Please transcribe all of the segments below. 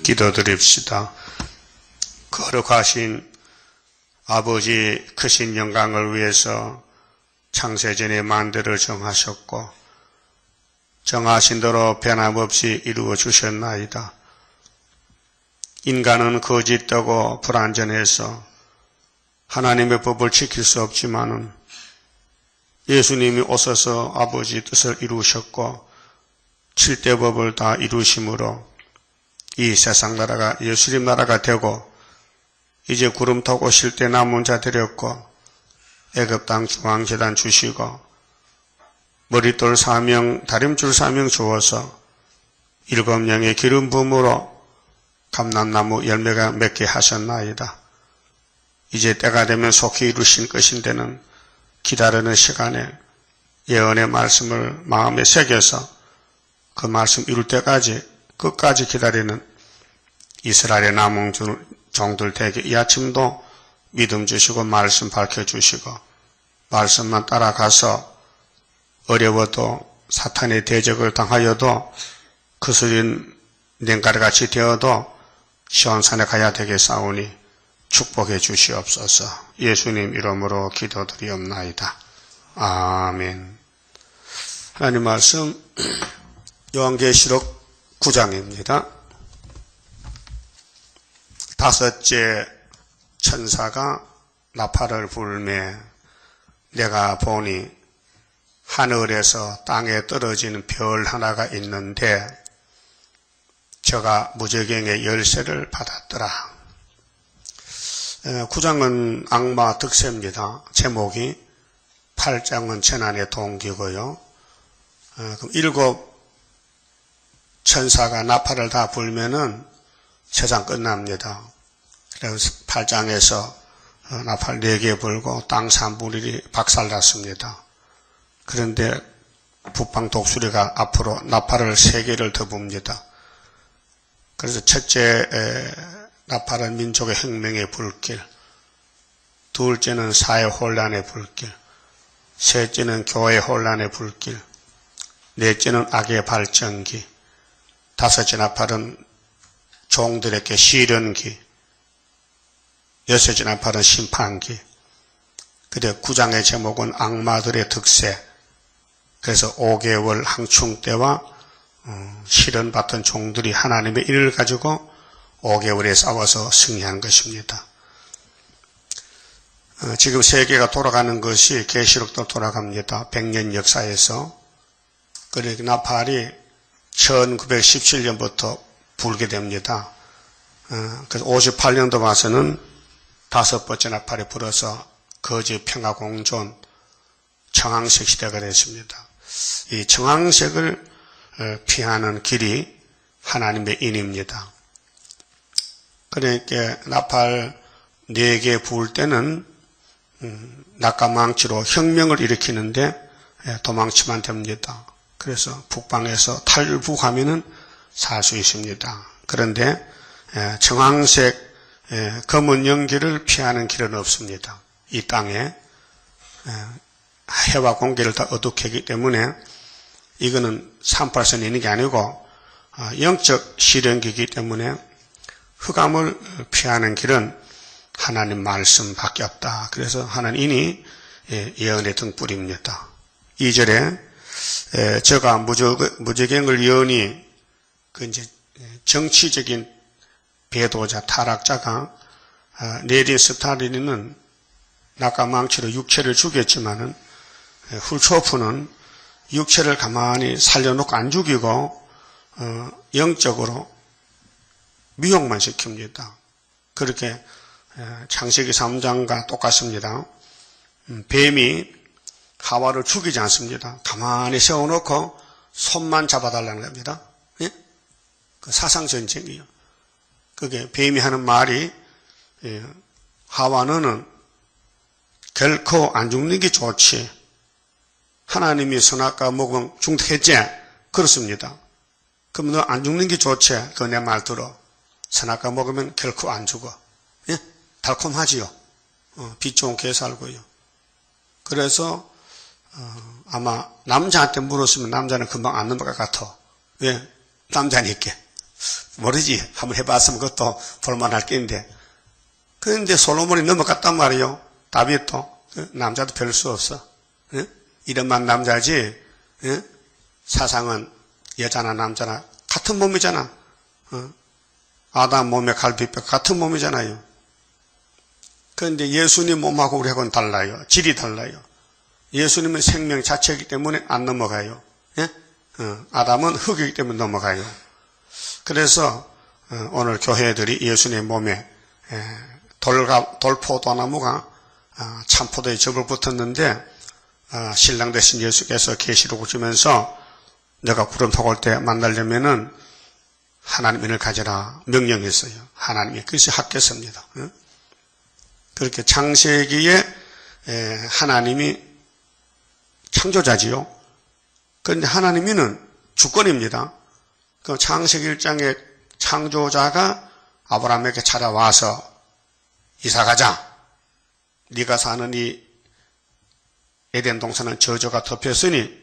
기도드립시다. 거룩하신 아버지 크신 영광을 위해서 창세전에 만대를 정하셨고 정하신 대로 변함없이 이루어 주셨나이다. 인간은 거짓되고 불완전해서 하나님의 법을 지킬 수 없지만은 예수님이 오셔서 아버지 뜻을 이루셨고 7대 법을 다 이루심으로 이 세상 나라가 예수님 나라가 되고 이제 구름 타고 오실 때 남은 자 드렸고 애굽 땅 중앙재단 주시고 머릿돌 4명 다림줄 4명 주어서 7명의 기름 부음으로 감람나무 열매가 맺게 하셨나이다. 이제 때가 되면 속히 이루신 것인데는 기다리는 시간에 예언의 말씀을 마음에 새겨서 그 말씀 이룰 때까지 끝까지 기다리는 이스라엘의 남은 종들 되게 이 아침도 믿음 주시고 말씀 밝혀주시고 말씀만 따라가서 어려워도 사탄의 대적을 당하여도 거스린 냉가리같이 되어도 시온산에 가야 되겠사오니 축복해 주시옵소서. 예수님 이름으로 기도드리옵나이다. 아멘. 하나님 말씀 요한계시록 9장입니다. 다섯째 천사가 나팔을 불매 내가 보니 하늘에서 땅에 떨어지는 별 하나가 있는데 저가 무저갱의 열쇠를 받았더라. 9장은 악마 득세입니다. 제목이 8장은 재난의 동기고요. 그럼 7 천사가 나팔을 다 불면은 세상 끝납니다. 그래서 8장에서 나팔 4개 불고 땅 3분의 1이 박살났습니다. 그런데 북방 독수리가 앞으로 나팔을 3개를 더 붑니다. 그래서 첫째 나팔은 민족의 혁명의 불길, 둘째는 사회 혼란의 불길, 셋째는 교회 혼란의 불길, 넷째는 악의 발전기, 다섯째 나팔은 종들에게 시련기, 여섯째 나팔은 심판기. 그런데 9장의 제목은 악마들의 득세. 그래서 5개월 항충 때와 시련받던 종들이 하나님의 일을 가지고 5개월에 싸워서 승리한 것입니다. 지금 세계가 돌아가는 것이 계시록도 돌아갑니다. 100년 역사에서. 그러니까 나팔이 1917년부터 불게 됩니다. 그래서 58년도 와서는 5번째 나팔이 불어서 거짓 평화 공존 청황색 시대가 됐습니다. 이 청황색을 피하는 길이 하나님의 인입니다. 그러니까 나팔 4개 부을 때는 낙가망치로 혁명을 일으키는데 도망치면 됩니다. 그래서 북방에서 탈북하면은 살 수 있습니다. 그런데 청황색 검은 연기를 피하는 길은 없습니다. 이 땅에 해와 공기를 다 어둡게 하기 때문에 이거는 38선이 있는 게 아니고 영적 시련기이기 때문에 흑암을 피하는 길은 하나님 말씀밖에 없다. 그래서 하나님이 예언의 등불입니다. 2절에 저가 무저갱을 여니 그 이제 정치적인 배도자 타락자가 내린 스타린은 낙가망치로 육체를 죽였지만은 훌초프는 육체를 가만히 살려놓고 안 죽이고 영적으로 미혹만 시킵니다. 그렇게 창세기 3장과 똑같습니다. 뱀이 하와를 죽이지 않습니다. 가만히 세워놓고 손만 잡아달라는 겁니다. 예? 그 사상전쟁이요. 그게 뱀이 하는 말이 하와 너는 결코 안 죽는 게 좋지. 하나님이 선악과 먹으면 죽겠지. 그렇습니다. 그럼 너 안 죽는 게 좋지. 그거 내 말 들어. 선악과 먹으면 결코 안 죽어. 예? 달콤하지요. 빛 좋은 게 살고요. 그래서 아마 남자한테 물었으면 남자는 금방 안 넘어갈 것 같아. 왜? 남자니까. 모르지. 한번 해봤으면 그것도 볼만할 게인데. 그런데 솔로몬이 넘어갔단 말이에요. 다윗도. 남자도 별 수 없어. 이름만 남자지. 사상은 여자나 남자나 같은 몸이잖아. 아담 몸에 갈비뼈 같은 몸이잖아요. 그런데 예수님 몸하고 우리하고는 달라요. 질이 달라요. 예수님은 생명 자체이기 때문에 안 넘어가요. 아담은 흙이기 때문에 넘어가요. 그래서 오늘 교회들이 예수님 몸에 돌포도나무가 참포도에 접을 붙었는데 신랑 되신 예수께서 계시록을 주면서 너가 구름 타고 올 때 만나려면은 하나님 은혜를 가져라 명령했어요. 하나님이 그것이 학교서입니다. 그렇게 창세기에 하나님이 창조자지요. 그런데 하나님이는 주권입니다. 그 창세기 1장에 창조자가 아브라함에게 찾아와서 이사가자. 네가 사는 이 에덴 동산은 저주가 덮였으니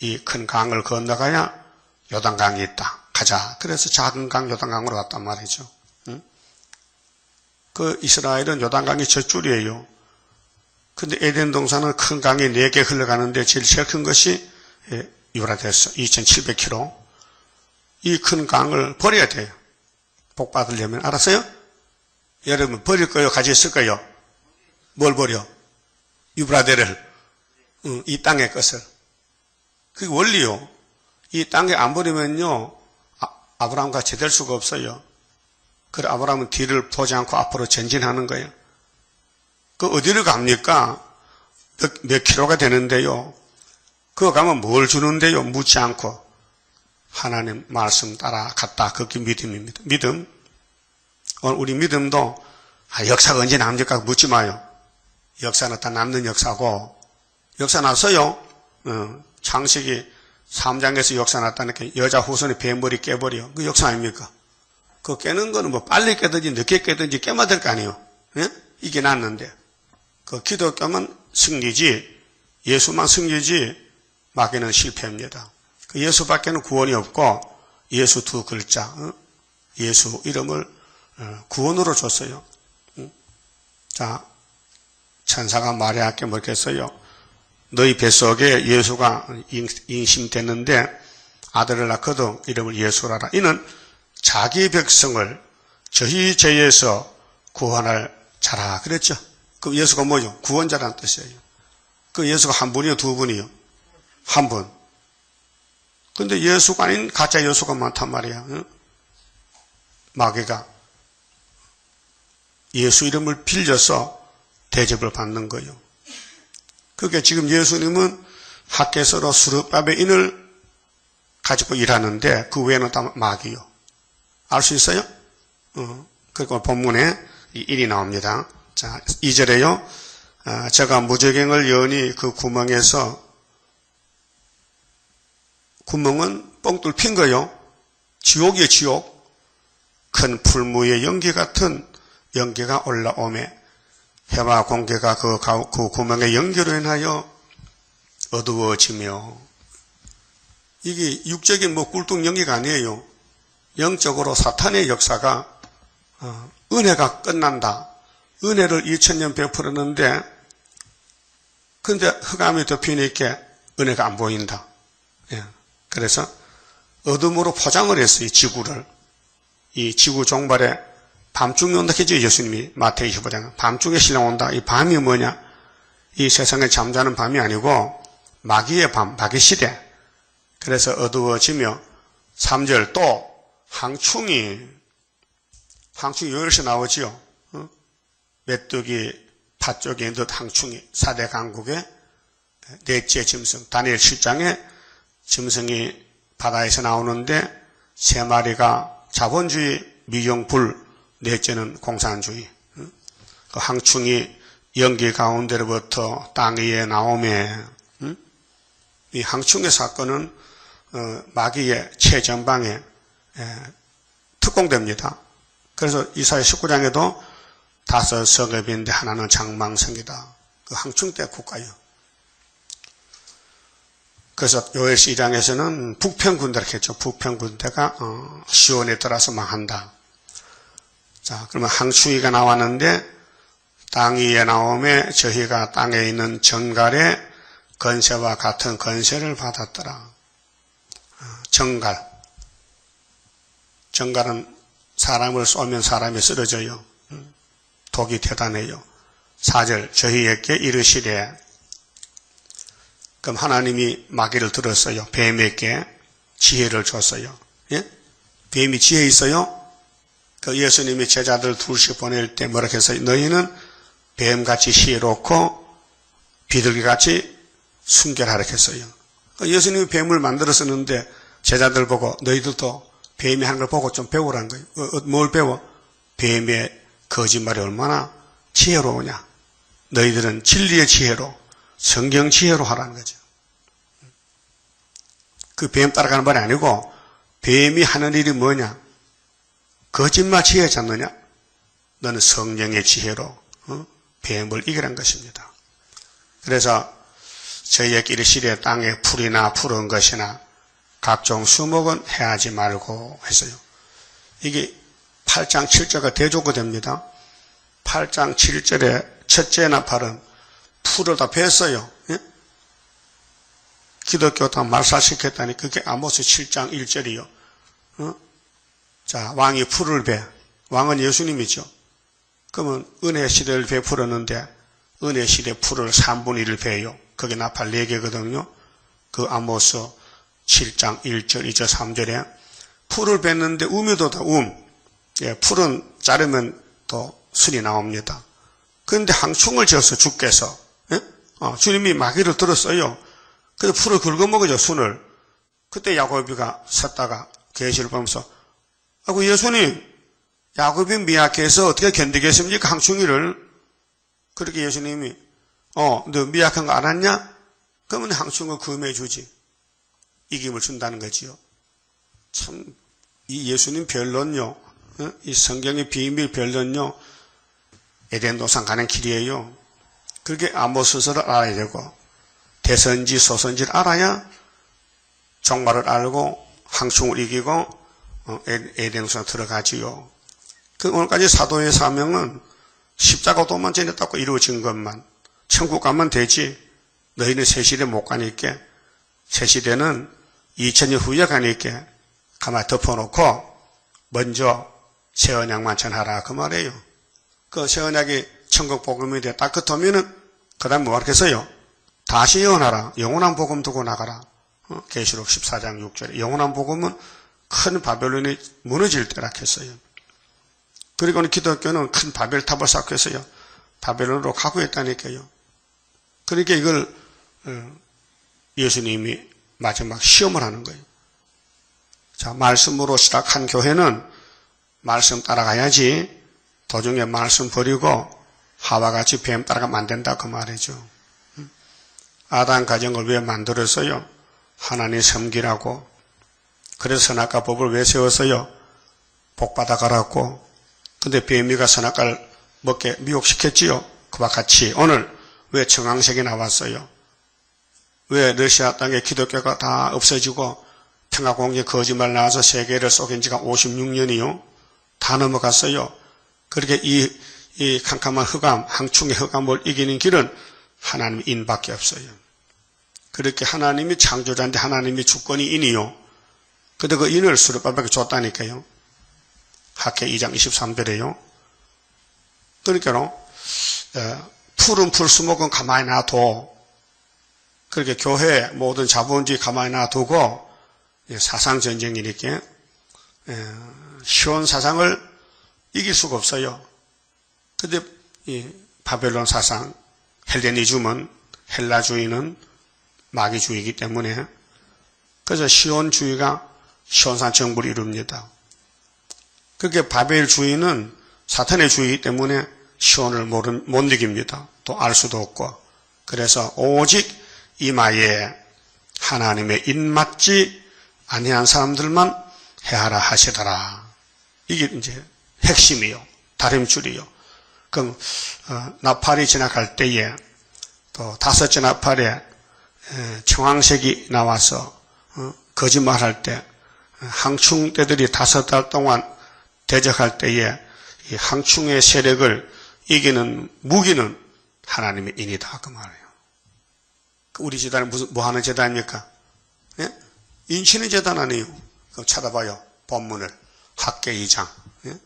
이 큰 강을 건너가야 요단강이 있다. 가자. 그래서 작은 강 요단강으로 갔단 말이죠. 그 이스라엘은 요단강이 젖줄이에요. 근데 에덴 동산은 큰 강이 4개 흘러가는데 제일 큰 것이 유라데스 2700km. 이 큰 강을 버려야 돼요. 복 받으려면. 알았어요? 여러분 버릴 거요? 가지고 있을 거요? 뭘 버려? 유브라데를. 이 땅의 것을. 그게 원리요. 이 땅에 안 버리면요. 아브라함 같이 될 수가 없어요. 그래 아브라함은 뒤를 보지 않고 앞으로 전진하는 거예요. 그 어디를 갑니까? 몇 킬로가 되는데요. 그거 가면 뭘 주는데요? 묻지 않고 하나님 말씀 따라갔다. 그게 믿음입니다. 믿음. 오늘 우리 믿음도 역사가 언제 남니까 묻지 마요. 역사는 다 남는 역사고 역사 났어요. 창세기 3장에서 역사 났다니까 여자 후손이 뱀머리 깨버려. 그 역사 아닙니까? 그거 깨는 거는 뭐 빨리 깨든지 늦게 깨든지 깨면 될 거 아니에요. 이게 났는데 그 기독교만 승리지 예수만 승리지 마귀는 실패입니다. 그 예수밖에는 구원이 없고 예수 두 글자 예수 이름을 구원으로 줬어요. 자 천사가 마리아께 뭐겠어요? 너희 뱃속에 예수가 임신됐는데 아들을 낳거든 이름을 예수라라. 이는 자기 백성을 저희 죄에서 구원할 자라 그랬죠. 그 예수가 뭐죠? 구원자라는 뜻이에요. 그 예수가 한 분이요? 두 분이요? 한 분. 근데 예수가 아닌 가짜 예수가 많단 말이야. 마귀가 예수 이름을 빌려서 대접을 받는 거예요. 그게 지금 예수님은 학개서로 수르바벨 인을 가지고 일하는데 그 외에는 다 마귀요. 알 수 있어요? 그리고 본문에 이 일이 나옵니다. 자, 2절에요. 제가 무저갱을 여니 그 구멍에서 구멍은 뻥 뚫힌 거요. 지옥이에요, 지옥. 큰 풀무의 연기 같은 연기가 올라오매 해와 공기가 그 구멍의 연기로 인하여 어두워지며 이게 육적인 뭐 꿀뚱 연기가 아니에요. 영적으로 사탄의 역사가 은혜가 끝난다. 은혜를 2000년 베풀었는데 근데 흑암이 덮이니까 은혜가 안 보인다. 예. 그래서 어둠으로 포장을 했어요. 지구를. 이 지구 종발에 밤중에 온다 했죠. 예수님이 마태복음 25장. 밤중에 신랑 온다. 이 밤이 뭐냐? 이 세상에 잠자는 밤이 아니고 마귀의 밤, 마귀 시대. 그래서 어두워지며 3절 또 항충이 여기서 나오지요. 메뚜기 파 쪽에 있는 항충이 4대 강국의 넷째 짐승. 다니엘 7장에 짐승이 바다에서 나오는데 3마리가 자본주의, 미경불, 넷째는 공산주의. 그 항충이 연기 가운데로부터 땅 위에 나오매 이 항충의 사건은 마귀의 최전방에 특공됩니다. 그래서 이사야 19장에도 5 성읍인데 하나는 장망성이다. 그 항충 때 국가요. 그래서 요엘서 1장에서는 북편 군대라 했죠. 북편 군대가 시온에 들어서 망한다. 자, 그러면 항충이가 나왔는데 땅 위에 나오매 저희가 땅에 있는 정갈의 건세와 같은 건세를 받았더라. 정갈은 사람을 쏘면 사람이 쓰러져요. 독이 대단해요. 4절 저희에게 이르시되, 그럼 하나님이 마귀를 들었어요. 뱀에게 지혜를 줬어요. 예? 뱀이 지혜 있어요? 그 예수님이 제자들 둘씩 보낼 때 뭐라 했어요? 너희는 뱀같이 지혜롭고 비둘기같이 순결하라 했어요. 예수님이 뱀을 만들었었는데 제자들 보고 너희들도 뱀이 하는 걸 보고 좀 배우라는 거예요. 뭘 배워? 뱀의 거짓말이 얼마나 지혜로우냐. 너희들은 진리의 지혜로, 성경 지혜로 하라는 거죠. 그 뱀 따라가는 말이 아니고 뱀이 하는 일이 뭐냐? 거짓말 지혜 잡느냐? 너는 성령의 지혜로 뱀을 이기라는 것입니다. 그래서 저희에게 이르시되 땅에 풀이나 푸른 것이나 각종 수목은 해하지 말고 했어요. 이게 8장 7절과 대조가 됩니다. 8장 7절에 첫째 나팔은 풀을 다 뱄어요. 예? 기독교 다 말살시켰다니 그게 아모스 7장 1절이요. 자, 왕이 풀을 베. 왕은 예수님이죠. 그러면 은혜 시대를 베풀었는데 은혜 시대 풀을 3분의 1을 베요. 그게 나팔 4개거든요. 그 아모스 7장 1절, 2절, 3절에 풀을 뱉는데 우미도 다 예, 풀은 자르면 또 순이 나옵니다. 그런데 항충을 지어서 주께서 예? 주님이 마귀를 들었어요. 그래서 풀을 긁어먹어죠, 순을. 그때 야곱이가 섰다가 계시를 보면서 아이고 예수님, 야곱이 미약해서 어떻게 견디겠습니까? 항충이를. 그렇게 예수님이 너 미약한 거 알았냐? 그러면 항충을 금해 주지. 이김을 준다는 거지요. 참, 이 예수님 별론요. 이 성경의 비밀 별론요. 에덴 동산 가는 길이에요. 그렇게 아모스서를 알아야 되고 대선지 소선지를 알아야 종말을 알고 항충을 이기고 에덴 동산 들어가지요. 그 오늘까지 사도의 사명은 십자가 도만 지냈다고 이루어진 것만. 천국 가면 되지. 너희는 새 시대 못 가니까. 새 시대는 2000년 후에 가니까 가만히 덮어놓고 먼저 새 언약만 전하라 그 말이에요. 그 새 언약이 천국 복음이 돼 딱 끝하면은 그 다음 뭐 하겠어요? 다시 예언하라. 영원한 복음 두고 나가라. 계시록 14장 6절에 영원한 복음은 큰 바벨론이 무너질 때라 했어요. 그리고는 기독교는 큰 바벨탑을 쌓고 했어요. 바벨론으로 가고 있다니까요. 그러니까 이걸 예수님이 마지막 시험을 하는 거예요. 자, 말씀으로 시작한 교회는 말씀 따라가야지 도중에 말씀 버리고 하와같이 뱀 따라가면 안 된다 그 말이죠. 아담 가정을 왜 만들었어요? 하나님 섬기라고. 그래서 선악과 법을 왜 세웠어요? 복 받아가라고. 근데 뱀이가 선악과를 먹게 미혹시켰지요. 그와 같이 오늘 왜 청황색이 나왔어요? 왜 러시아 땅에 기독교가 다 없어지고 평화공개 거짓말 나와서 세계를 속인 지가 56년이요? 다 넘어갔어요. 그렇게 이 캄캄한 흑암, 항충의 흑암을 이기는 길은 하나님 인밖에 없어요. 그렇게 하나님이 창조자인데 하나님이 주권이 인이요. 근데 그 인을 수르바벨에게 줬다니까요. 학계 2장 23절에요. 그러니까 푸른 풀수목은 가만히 놔둬. 그렇게 교회 모든 자본주의 가만히 놔두고 사상전쟁이니까 시온 사상을 이길 수가 없어요. 근데 이 바벨론 사상, 헬레니즘은 헬라주의는 마귀주의이기 때문에 그래서 시온주의가 시온산 정부를 이룹니다. 그렇게 바벨주의는 사탄의 주의이기 때문에 시온을 못 이깁니다. 또 알 수도 없고. 그래서 오직 이마에 하나님의 입맞지 아니한 사람들만 해하라 하시더라. 이게 이제 핵심이요. 다림줄이요. 그럼 나팔이 지나갈 때에 또 5째 나팔에 청황색이 나와서 거짓말할 때 항충떼들이 5달 동안 대적할 때에 이 항충의 세력을 이기는 무기는 하나님의 인이다 그 말이에요. 우리 제단은 뭐 하는 제단입니까? 예? 인치는 제단 아니에요. 그럼 찾아봐요. 본문을 학계 2장. 예?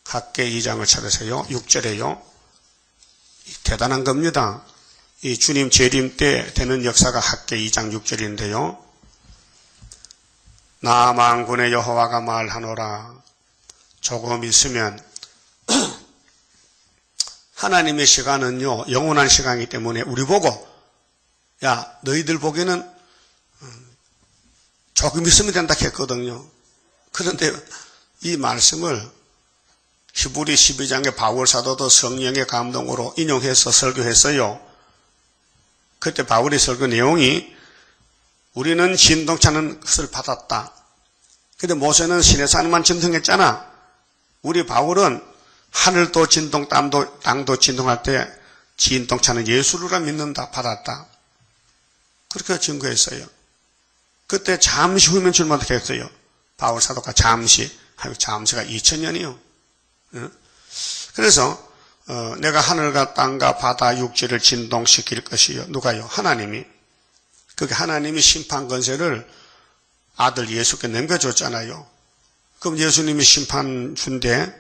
학계 2장을 찾으세요. 6절에요. 대단한 겁니다. 이 주님 재림 때 되는 역사가 학계 2장 6절인데요. 나 만군의 여호와가 말하노라. 조금 있으면 하나님의 시간은요 영원한 시간이기 때문에 우리 보고 야 너희들 보기에는 조금 있으면 된다 했거든요. 그런데 이 말씀을 히브리 12장의 바울 사도도 성령의 감동으로 인용해서 설교했어요. 그때 바울의 설교 내용이 우리는 진동차는 것을 받았다. 근데 모세는 시내산만 진동했잖아. 우리 바울은 하늘도 진동, 땅도 진동할 때 진동차는 예수를 믿는다, 받았다. 그렇게 증거했어요. 그때 잠시 후면 줄만 했어요. 바울 사도가 잠시가 2000년이요. 그래서 내가 하늘과 땅과 바다 육지를 진동시킬 것이요. 누가요? 하나님이. 그게 하나님이 심판 권세를 아들 예수께 넘겨줬잖아요. 그럼 예수님이 심판 준대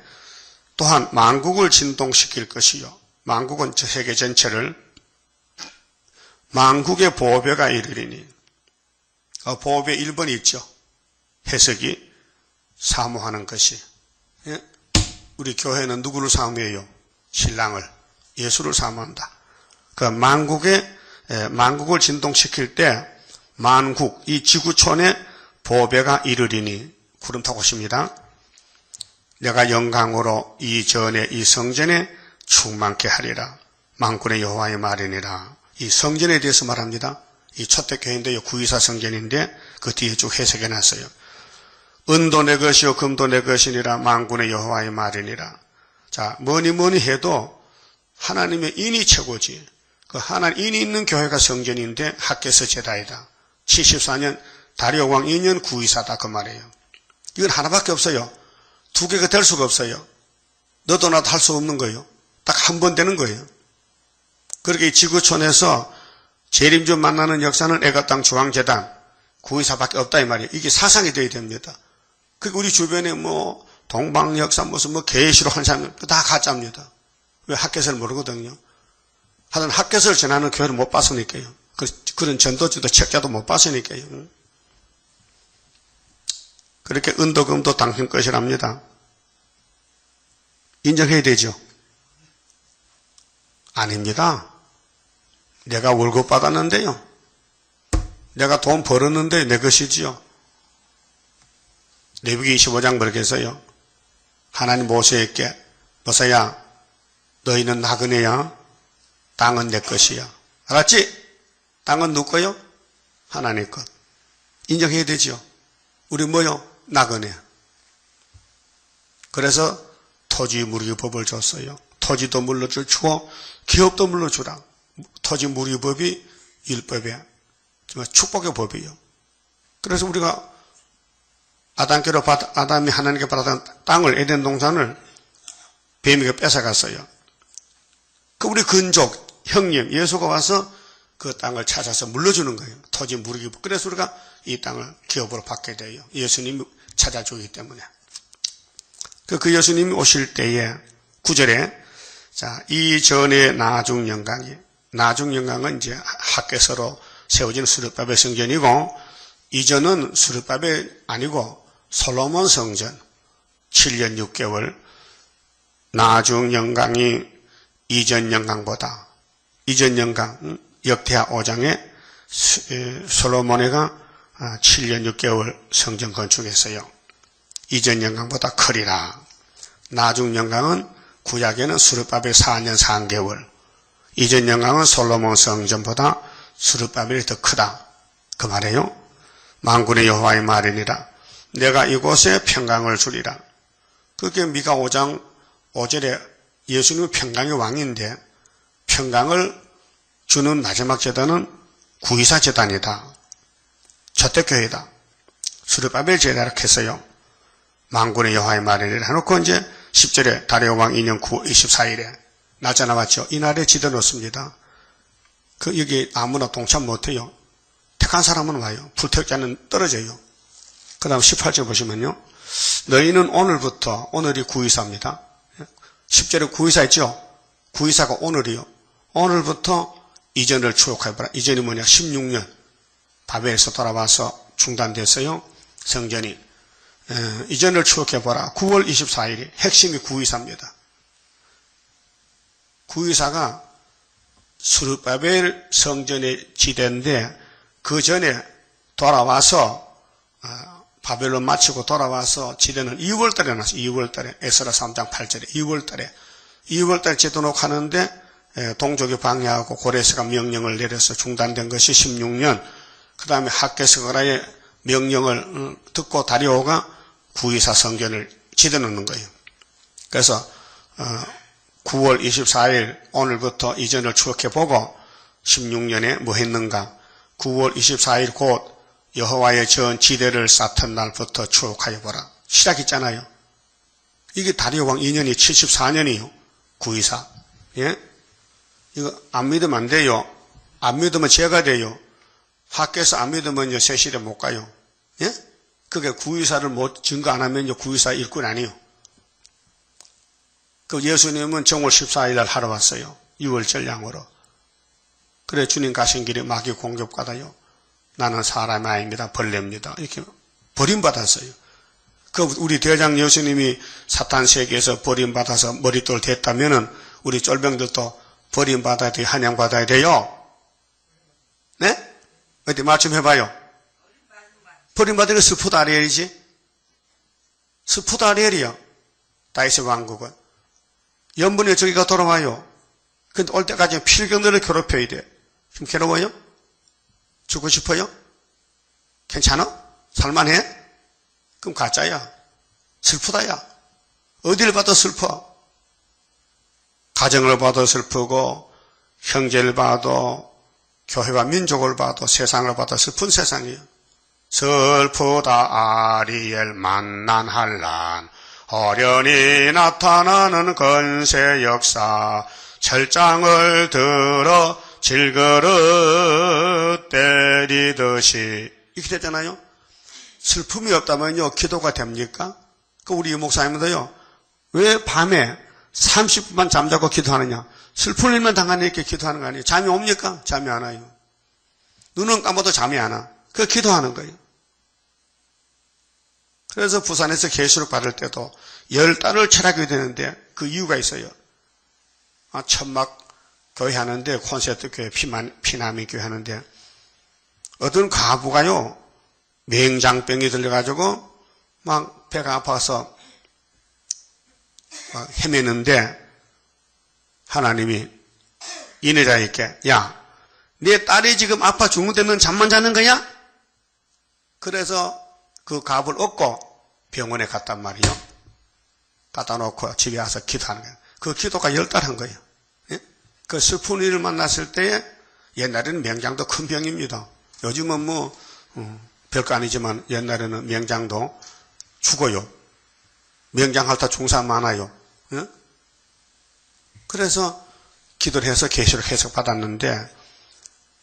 또한 만국을 진동시킬 것이요. 만국은 세계 전체를 만국의 보배가 이르리니 보배 1번이 있죠. 해석이 사모하는 것이. 예? 우리 교회는 누구를 사모해요? 신랑을, 예수를 사모한다. 그 만국을 진동시킬 때 만국, 이 지구촌에 보배가 이르리니 구름 타고 오십니다. 내가 영광으로 이전에 이 성전에 충만케 하리라. 만군의 여호와의 말이니라. 이 성전에 대해서 말합니다. 이 초대교회인데요. 924 성전인데 그 뒤에 쭉 해석해놨어요. 은도 내 것이요 금도 내 것이니라. 만군의 여호와의 말이니라. 자, 뭐니 해도 하나님의 인이 최고지. 그 하나님 인이 있는 교회가 성전인데 학개서 제다이다. 74년 다리오 왕 2년 924다 그 말이에요. 이건 하나밖에 없어요. 2개가 될 수가 없어요. 너도 나도 할 수 없는 거예요. 딱 한 번 되는 거예요. 그렇게 지구촌에서 재림주 만나는 역사는 애가 땅 중앙재단 924밖에 없다 이 말이에요. 이게 사상이 되어야 됩니다. 그러니까 우리 주변에 뭐 동방역사 무슨 뭐 계시로 한 사람 다 가짜입니다. 왜 학개서를 모르거든요. 하여튼 학개서를 전하는 교회를 못 봤으니까요. 그런 전도지도 책자도 못 봤으니까요. 그렇게 은도 금도 당신 것이랍니다. 인정해야 되죠? 아닙니다. 내가 월급 받았는데요. 내가 돈 벌었는데 내 것이지요. 레위기 25장 그렇게 했어요. 하나님 모세에게 모세야 너희는 나그네야. 땅은 내 것이야. 알았지? 땅은 누구 거요? 하나님 것. 인정해야 되죠. 우리 뭐요? 나그네. 그래서 토지 무리 법을 줬어요. 토지도 물러줄 주고 기업도 물러주라. 토지 무리 법이 율법이야. 정말 축복의 법이에요. 그래서 우리가 아담이 하나님께 받았던 땅을 에덴 동산을 뱀이가 뺏어갔어요. 그 우리 근족 형님 예수가 와서 그 땅을 찾아서 물려주는 거예요. 토지 무리 법. 그래서 우리가 이 땅을 기업으로 받게 돼요. 예수님이 찾아주기 때문에. 그 예수님이 오실 때에 9절에 자, 이전에 나중 영광은 이제 학개서로 세워진 수르바벨 성전이고 이전은 수르바벨 아니고 솔로몬 성전 7년 6개월 나중 영광이 이전 영광보다 이전 영광 역대하 5장에 솔로몬이가 7년 6개월 성전 건축했어요. 이전 영광보다 크리라. 나중 영광은 구약에는 수르바벨 4년 3개월. 이전 영광은 솔로몬 성전보다 수르바벨이 더 크다. 그 말이에요. 만군의 여호와의 말이니라. 내가 이곳에 평강을 주리라. 그게 미가 5장 5절에 예수님은 평강의 왕인데 평강을 주는 마지막 제단은 구이사 재단이다. 초대교회다. 스룹바벨 제단을 했어요. 만군의 여호와의 말이라 해놓고 이제 10절에 다리오 왕 2년 9월 24일에 날짜 나왔죠. 이날에 지도 놓습니다. 여기 아무나 동참 못해요. 택한 사람은 와요. 불택자는 떨어져요. 그 다음 18절 보시면요. 너희는 오늘부터, 오늘이 구이사입니다. 10절에 구이사 있죠? 구이사가 오늘이요. 오늘부터 이전을 추억해보라. 이전이 뭐냐? 16년. 바벨에서 돌아와서 중단됐어요. 성전이. 이전을 추억해보라. 9월 24일이 핵심이 구이사입니다. 구이사가 스룹바벨 성전의 지대인데 그 전에 돌아와서 바벨론 마치고 돌아와서 지대는 2월달에 났어요. 2월달에 에스라 3장 8절에 2월달에 제도록 하는데 동족이 방해하고 고레스가 명령을 내려서 중단된 것이 16년. 그 다음에 학개스가라의 명령을 듣고 다리오가 구이사 성전을 지대 놓는 거예요. 그래서 9월 24일 오늘부터 이전을 추억해보고 16년에 뭐 했는가. 9월 24일 곧 여호와의 전 지대를 쌓던 날부터 추억하여 보라. 시작 있잖아요. 이게 다리오 왕 2년이 74년이요. 구이사. 예? 이거 안 믿으면 안 돼요. 안 믿으면 죄가 돼요. 학교에서 안 믿으면요, 세실에 못 가요. 예? 그게 구이사를 못 증거 안 하면요, 구이사 일꾼 아니에요. 그 예수님은 정월 14일 날 하러 왔어요. 6월절 양으로. 그래 주님 가신 길에 마귀 공격받아요. 나는 사람이 아닙니다. 벌레입니다. 이렇게 버림받았어요. 그 우리 대장 예수님이 사탄 세계에서 버림받아서 머릿돌 됐다면은 우리 쫄병들도 버림받아야 돼요. 한양받아야 돼요. 네? 어디 맞춤 해봐요. 버림받으니까 스푸드 아리엘이지. 스푸드 아리엘이요. 다윗의 왕국은. 연분의 저기가 돌아와요. 근데 올 때까지 필경들을 괴롭혀야 돼. 좀 괴로워요? 죽고 싶어요? 괜찮아? 살만해? 그럼 가짜야. 슬프다야. 어디를 봐도 슬퍼. 가정을 봐도 슬프고 형제를 봐도 교회와 민족을 봐도 세상을 봐도 슬픈 세상이에요. 슬프다 아리엘 만난 한란 어련히 나타나는 건세 역사 철장을 들어 질그릇 때리듯이 이렇게 됐잖아요. 슬픔이 없다면요 기도가 됩니까? 그 우리 목사님들도요 왜 밤에 30분만 잠자고 기도하느냐? 슬픈 일만 당하니 이렇게 기도하는 거 아니에요? 잠이 옵니까? 잠이 안 와요. 눈은 감아도 잠이 안 와. 그 기도하는 거예요. 그래서 부산에서 계시록 받을 때도 10달을 철학이 되는데 그 이유가 있어요. 천막 교회 하는데 콘서트 교회 피나미 교회 하는데 어떤 과부가요 맹장병이 들려가지고 막 배가 아파서 헤매는데 하나님이 이내자에게 야, 내 딸이 지금 아파 죽는데 넌 잠만 자는 거야? 그래서 그 갑을 얻고 병원에 갔단 말이요. 갖다 놓고 집에 와서 기도하는 거예요. 그 기도가 10달 한 거예요. 예? 그 슬픈 일을 만났을 때에 옛날에는 맹장도 큰 병입니다. 요즘은 뭐 별거 아니지만 옛날에는 맹장도 죽어요. 맹장 앓다 중사 많아요. 예? 그래서 기도를 해서 계시록 해석 받았는데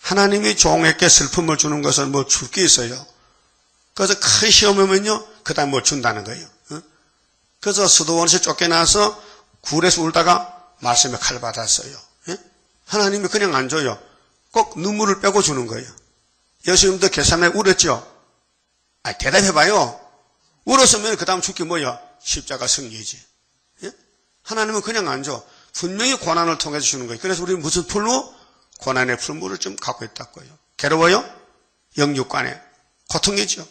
하나님이 종에게 슬픔을 주는 것은 뭐 줄 게 있어요. 그래서 큰 시험이 오면요 그 다음에 뭘 준다는 거예요. 예? 그래서 수도원에서 쫓겨나서 굴에서 울다가 말씀에 칼 받았어요. 예? 하나님이 그냥 안 줘요. 꼭 눈물을 빼고 주는 거예요. 예수님도 겟세마네 울었죠. 대답해봐요. 울었으면 그 다음 죽기 뭐야? 십자가 승리지. 예? 하나님은 그냥 안 줘. 분명히 고난을 통해서 주는 거예요. 그래서 우리는 무슨 풀로? 고난의 풀무를 좀 갖고 있다고요. 괴로워요? 영육간에. 고통이죠.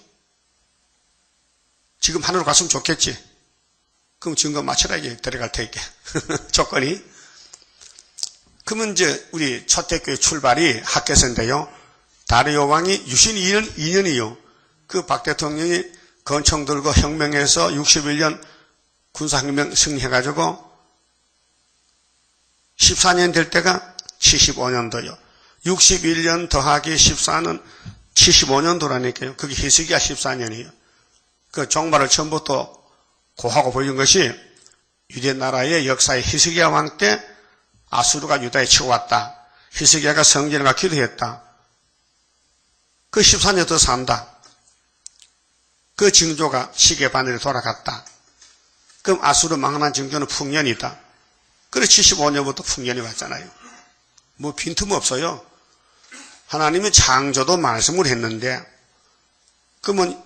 지금 하늘로 갔으면 좋겠지. 그럼 증거 맞춰라, 이게 데려갈 테니까. 조건이. 그러면 이제 우리 초대교회 출발이 학개서인데요. 다리오 왕이 유신 2년이요. 그 박 대통령이 건총 들고 혁명해서 61년 군사혁명 승리해가지고 14년 될 때가 75년도요. 61년 더하기 14는 75년도라니까요. 그게 히스기야 14년이에요. 그 종말을 처음부터 고하고 보인 것이 유대 나라의 역사의 히스기야 왕 때 아수르가 유다에 치고 왔다. 히스기야가 성전과 기도했다. 그 14년 더 산다. 그 징조가 시계 바늘에 돌아갔다. 그럼 아수르 망한 징조는 풍년이다. 그래서 75년부터 풍년이 왔잖아요. 뭐 빈틈없어요. 하나님이 창조도 말씀을 했는데 그러면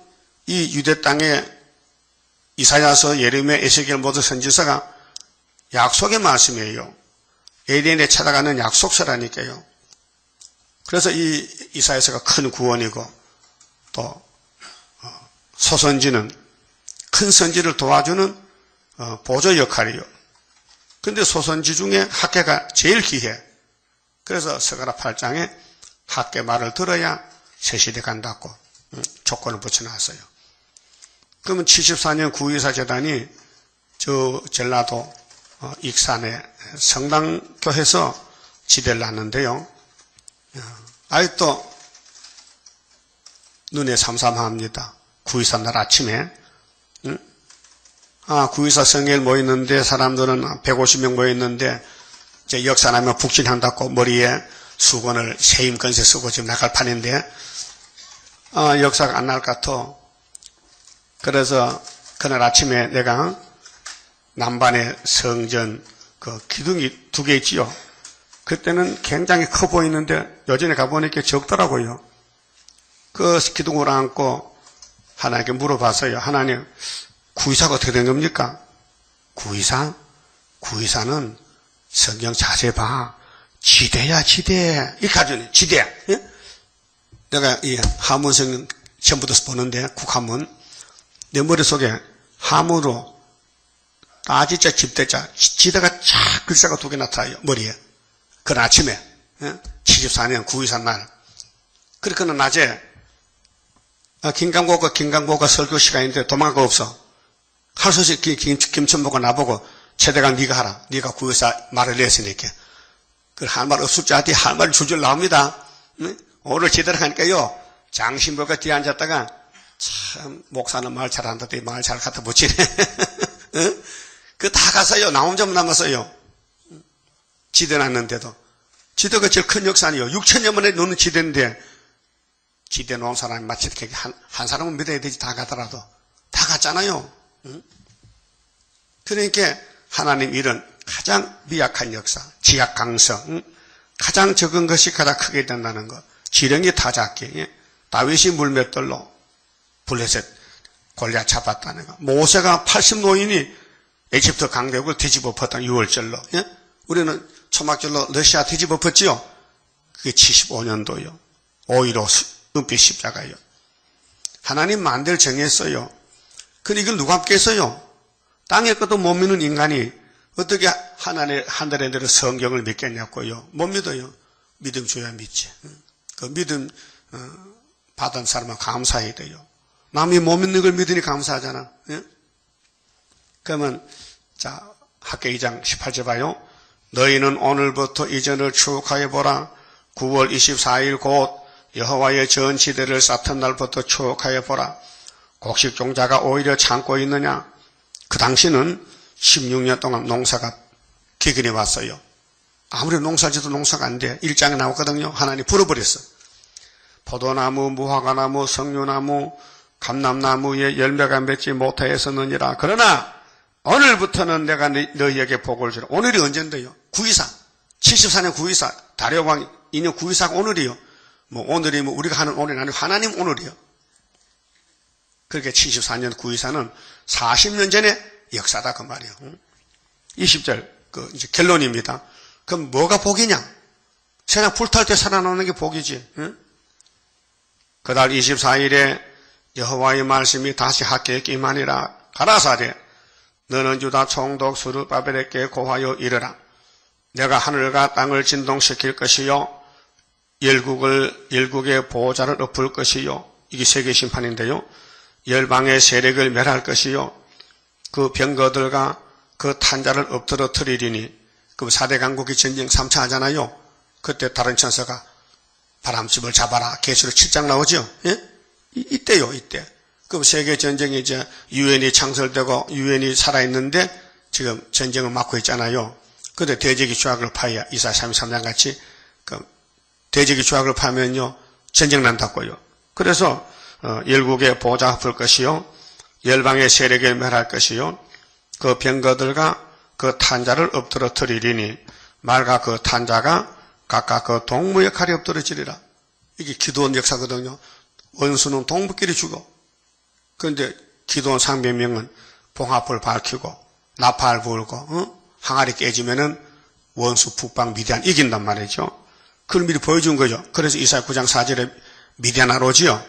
이 유대 땅에 이사야서, 예레미야, 에스겔 모두 선지서가 약속의 말씀이에요. 에덴에 찾아가는 약속서라니까요. 그래서 이 이사야서가 큰 구원이고 또 소선지는 큰 선지를 도와주는 보조 역할이에요. 근데 소선지 중에 학계가 제일 귀해. 그래서 서가라 8장에 학계 말을 들어야 새시대 간다고 조건을 붙여놨어요. 그러면 74년 구의사 재단이 저 전라도 익산에 성당교회에서 지대를 놨는데요. 아직도 눈에 삼삼합니다. 구의사 날 아침에 구의사 성회를 모였는데 사람들은 150명 모였는데 이제 역사나면 북진한다고 머리에 수건을 세임 건세 쓰고 지금 나갈 판인데 역사가 안 날 것 같아. 그래서 그날 아침에 내가 남반의 성전 그 기둥이 2개 있지요. 그때는 굉장히 커 보이는데 요전에 가보니까 적더라고요. 그 기둥을 안고 하나님께 물어봤어요. 하나님, 구의사가 어떻게 된 겁니까? 구의사? 구의사는 성경 자세히 봐. 지대야, 지대. 이 가져네, 지대. 예? 내가 이 하문성 전부터 보는데, 국하문. 내 머릿속에 하문으로 따지자, 집대자, 지대가 쫙 글자가 2개 나타나요, 머리에. 그날 아침에, 예? 74년 구의사 날. 그렇게는 낮에, 김강보가 설교 시간인데 도망갈 거 없어. 할 수 없이 김천보가 나보고, 최대강 네가 하라. 네가 구의사 말을 냈으니까. 그 할 말 없을 줄 알았더니 할 말이 줄줄 나옵니다. 응? 오늘 제대로 하니까요. 장신보가 뒤에 앉았다가 참 목사는 말 잘한다더니 말 잘 갖다 붙이네. 응? 그 다 갔어요. 나 혼자만 남았어요. 지대 났는데도. 지대가 제일 큰 역사니요. 6천년 만에 노는 지대인데 지대 놓은 사람이 마치 이렇게 한 사람은 믿어야 되지 다 가더라도 다 갔잖아요. 응? 그러니까 하나님 일은 가장 미약한 역사, 지약강성, 가장 적은 것이 가장 크게 된다는 것. 지령이 다 작게, 다윗이 물맷돌로 블레셋 골리앗 잡았다는 것. 모세가 80노인이 에집트 강대국을 뒤집어 엎었다, 6월절로. 예? 우리는 초막절로 러시아 뒤집어 엎었지요? 그게 75년도요. 5.15 은빛 십자가요. 하나님 만들 정했어요. 근데 이걸 누가 함께 했어요? 땅의 것도 못 믿는 인간이 어떻게 하늘에 내려 성경을 믿겠냐고요. 못 믿어요. 믿음 줘야 믿지. 그 믿음 받은 사람은 감사해야 돼요. 남이 못 믿는 걸 믿으니 감사하잖아. 예? 그러면 자 학계 2장 18절 봐요. 너희는 오늘부터 이전을 추억하여 보라. 9월 24일 곧 여호와의 전지대를 쌓던 날부터 추억하여 보라. 곡식 종자가 오히려 참고 있느냐. 그 당시는 16년 동안 농사가 기근이 왔어요. 아무리 농사지도 농사가 안 돼. 1장에 나왔거든요. 하나님 불어버렸어. 포도나무, 무화과나무, 석류나무, 감람나무에 열매가 맺지 못하였었느니라. 그러나 오늘부터는 내가 너희에게 복을 주라. 오늘이 언젠데요? 9.24. 74년 9.24. 다려왕 2년 9.24가 오늘이요. 뭐 오늘이 뭐 우리가 하는 오늘이 아니고 하나님 오늘이요. 그렇게 74년 9.24는 40년 전에 역사다 그 말이에요. 20절 그 이제 결론입니다. 그럼 뭐가 복이냐? 세상 불탈 때 살아나는 게 복이지. 응? 그달 24일에 여호와의 말씀이 다시 학계에 임하니라. 가라사대 너는 유다 총독 스룹바벨에게 고하여 이르라. 내가 하늘과 땅을 진동시킬 것이요 열국의 보호자를 엎을 것이요. 이게 세계 심판인데요. 열방의 세력을 멸할 것이요. 그 병거들과 그 탄자를 엎드러뜨리리니 그 4대 강국이 전쟁 3차 하잖아요. 그때 다른 천사가 바람집을 잡아라. 계시록 7장 나오죠? 예? 이때요, 이때. 그럼 세계전쟁이 이제 유엔이 창설되고 유엔이 살아있는데 지금 전쟁을 막고 있잖아요. 근데 대적이 조약을 파야 이사야 33장 같이 대적이 조약을 파면요 전쟁 난다고요. 그래서 열국의 보좌 엎을 것이요 열방의 세력에 멸할 것이요 그 병거들과 그 탄자를 엎드러뜨리리니 말과 그 탄자가 각각 그 동무의 칼이 엎드러지리라. 이게 기도원 역사거든요. 원수는 동부끼리 죽어. 그런데 기도원 상병명은 봉합을 밝히고 나팔 불고 항아리 깨지면은 원수 북방 미디안 이긴단 말이죠. 그걸 미리 보여준 거죠. 그래서 이사야 9장 4절에 미디안 나오지요.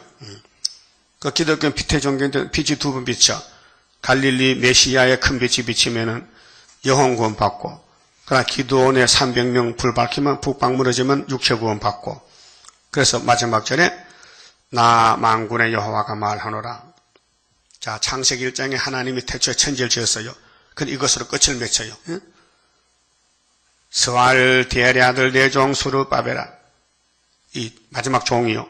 그 기독교 빛의 종교인데 빛이 두 번 비쳐. 갈릴리 메시아의 큰 빛이 비치면은 영혼 구원 받고, 그러나 기도원의 300명 불 밝히면 북방 무너지면 육체 구원 받고. 그래서 마지막 절에 나 만군의 여호와가 말하노라. 자, 창세기 1장에 하나님이 태초에 천지를 지었어요. 근데 이것으로 끝을 맺혀요. 응? 스왈 디엘의 아들 내 종 스룹바벨아. 이 마지막 종이요.